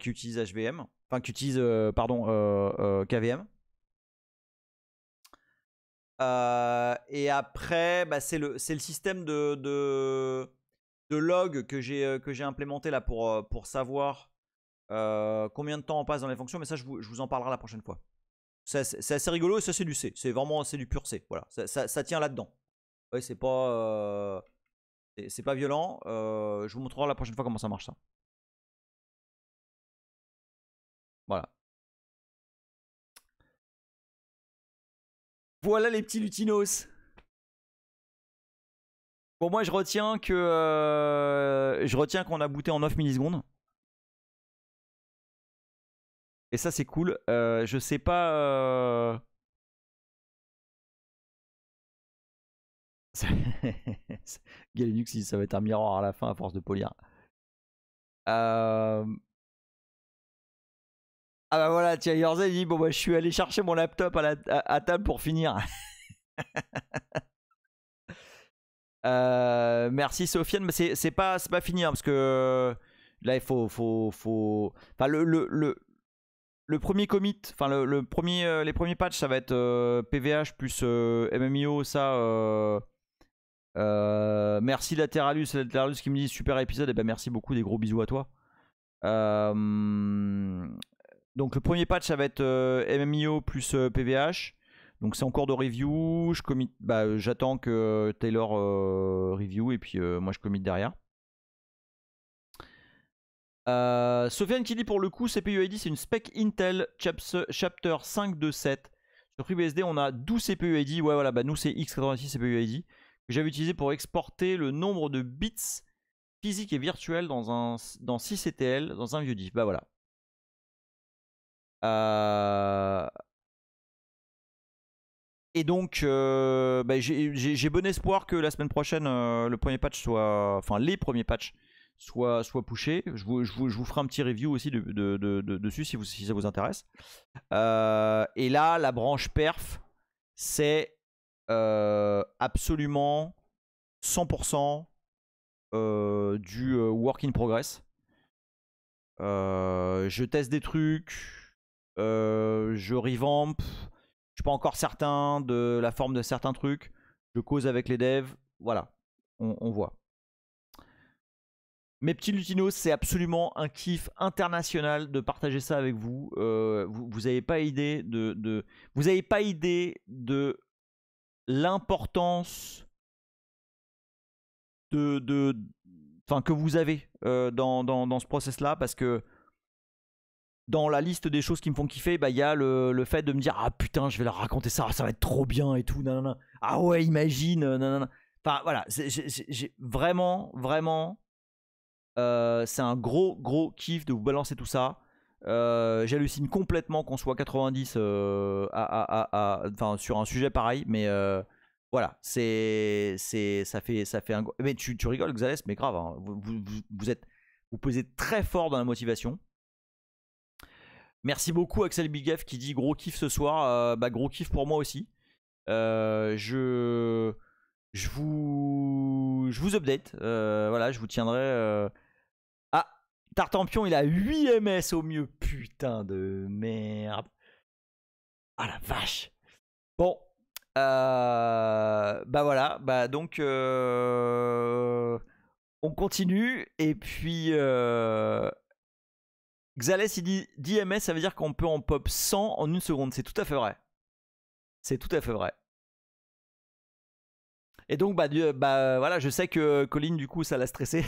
qui utilise HVM, enfin qui utilise KVM. Et après bah, c'est le système de log que j'ai implémenté là pour savoir combien de temps on passe dans les fonctions, mais ça je vous en parlerai la prochaine fois. C'est assez rigolo et ça c'est du C, c'est du pur C, voilà, ça tient là-dedans. Ouais, c'est pas violent, je vous montrerai la prochaine fois comment ça marche ça. Voilà. Voilà les petits lutinos. Bon moi je retiens qu'on a booté en 9 millisecondes. Et ça c'est cool. Je sais pas. Galinux ça va être un miroir à la fin à force de polir. Ah bah voilà, tiens, Yorza il dit bon bah je suis allé chercher mon laptop à table pour finir. Merci Sofiane, mais c'est pas fini hein, parce que là il faut enfin le premier commit, enfin les premiers patchs ça va être PVH plus MMIO, ça merci Lateralus qui me dit super épisode, et ben merci beaucoup, des gros bisous à toi. Donc le premier patch ça va être MMIO plus PVH. Donc c'est en cours de review. J'attends que Taylor review et puis moi je commit derrière. Sofiane qui dit pour le coup CPU ID c'est une spec Intel chapter 527. Sur FreeBSD on a 12 CPU ID. Ouais voilà, bah nous c'est x86 CPU ID que j'avais utilisé pour exporter le nombre de bits physiques et virtuels dans 6CTL dans un vieux diff. Bah voilà. Et donc j'ai bon espoir que la semaine prochaine le premier patch soit, enfin les premiers patchs soient pushés. Je vous ferai un petit review aussi dessus si ça vous intéresse. Et là la branche perf c'est absolument 100% du work in progress. Je teste des trucs, je revamp. Je suis pas encore certain de la forme de certains trucs. Je cause avec les devs. Voilà, on voit. Mes petits lutinos, c'est absolument un kiff international de partager ça avec vous. Vous n'avez pas idée vous avez pas idée de l'importance que vous avez dans ce process-là, parce que dans la liste des choses qui me font kiffer, bah, y a le fait de me dire ah putain, je vais leur raconter ça, ça va être trop bien et tout, nanana. Ah ouais, imagine, nanana. Enfin voilà, j'ai vraiment, c'est un gros kiff de vous balancer tout ça. J'hallucine complètement qu'on soit 90 sur un sujet pareil, mais voilà, ça fait un. Mais tu rigoles, Xalès, mais grave, hein. Vous pesez très fort dans la motivation. Merci beaucoup Axel Bigef qui dit gros kiff ce soir. Gros kiff pour moi aussi. Je vous update. Voilà, je vous tiendrai. Ah, Tartampion, il a 8 MS au mieux. Putain de merde. Ah la vache. Bon. Voilà. Donc. On continue. Et puis. Xalès, il dit 10 MS, ça veut dire qu'on peut en pop 100 en une seconde. C'est tout à fait vrai. C'est tout à fait vrai. Et donc, voilà, je sais que Colin, du coup, ça l'a stressé.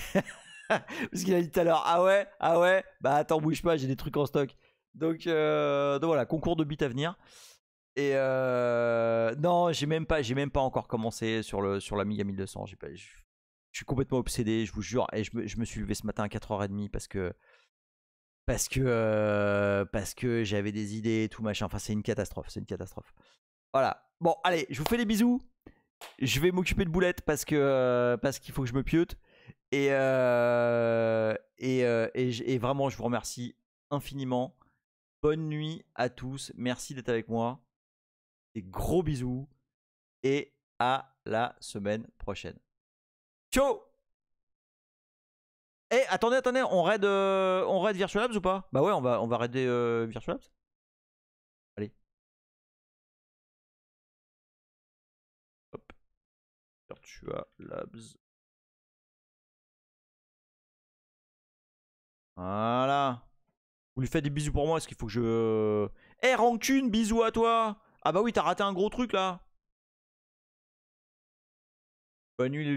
Parce qu'il a dit tout à l'heure, ah ouais, bah attends, bouge pas, j'ai des trucs en stock. Donc voilà, concours de bits à venir. Et non, j'ai même pas encore commencé sur l'Amiga 1200. Je suis complètement obsédé, je vous jure. Et je me suis levé ce matin à 4h30 parce que j'avais des idées et tout machin. Enfin, c'est une catastrophe. Voilà. Bon, allez, je vous fais des bisous. Je vais m'occuper de Boulette parce qu'il faut que je me piote. Et vraiment, je vous remercie infiniment. Bonne nuit à tous. Merci d'être avec moi. Des gros bisous. Et à la semaine prochaine. Ciao! Eh, attendez, on raid Virtual Labs ou pas? Bah ouais, on va raider Virtual Labs. Allez. Hop. Virtual Labs. Voilà. Vous lui faites des bisous pour moi, est-ce qu'il faut que je... Eh, Rancune, bisous à toi. Ah bah oui, t'as raté un gros truc là. Bonne nuit les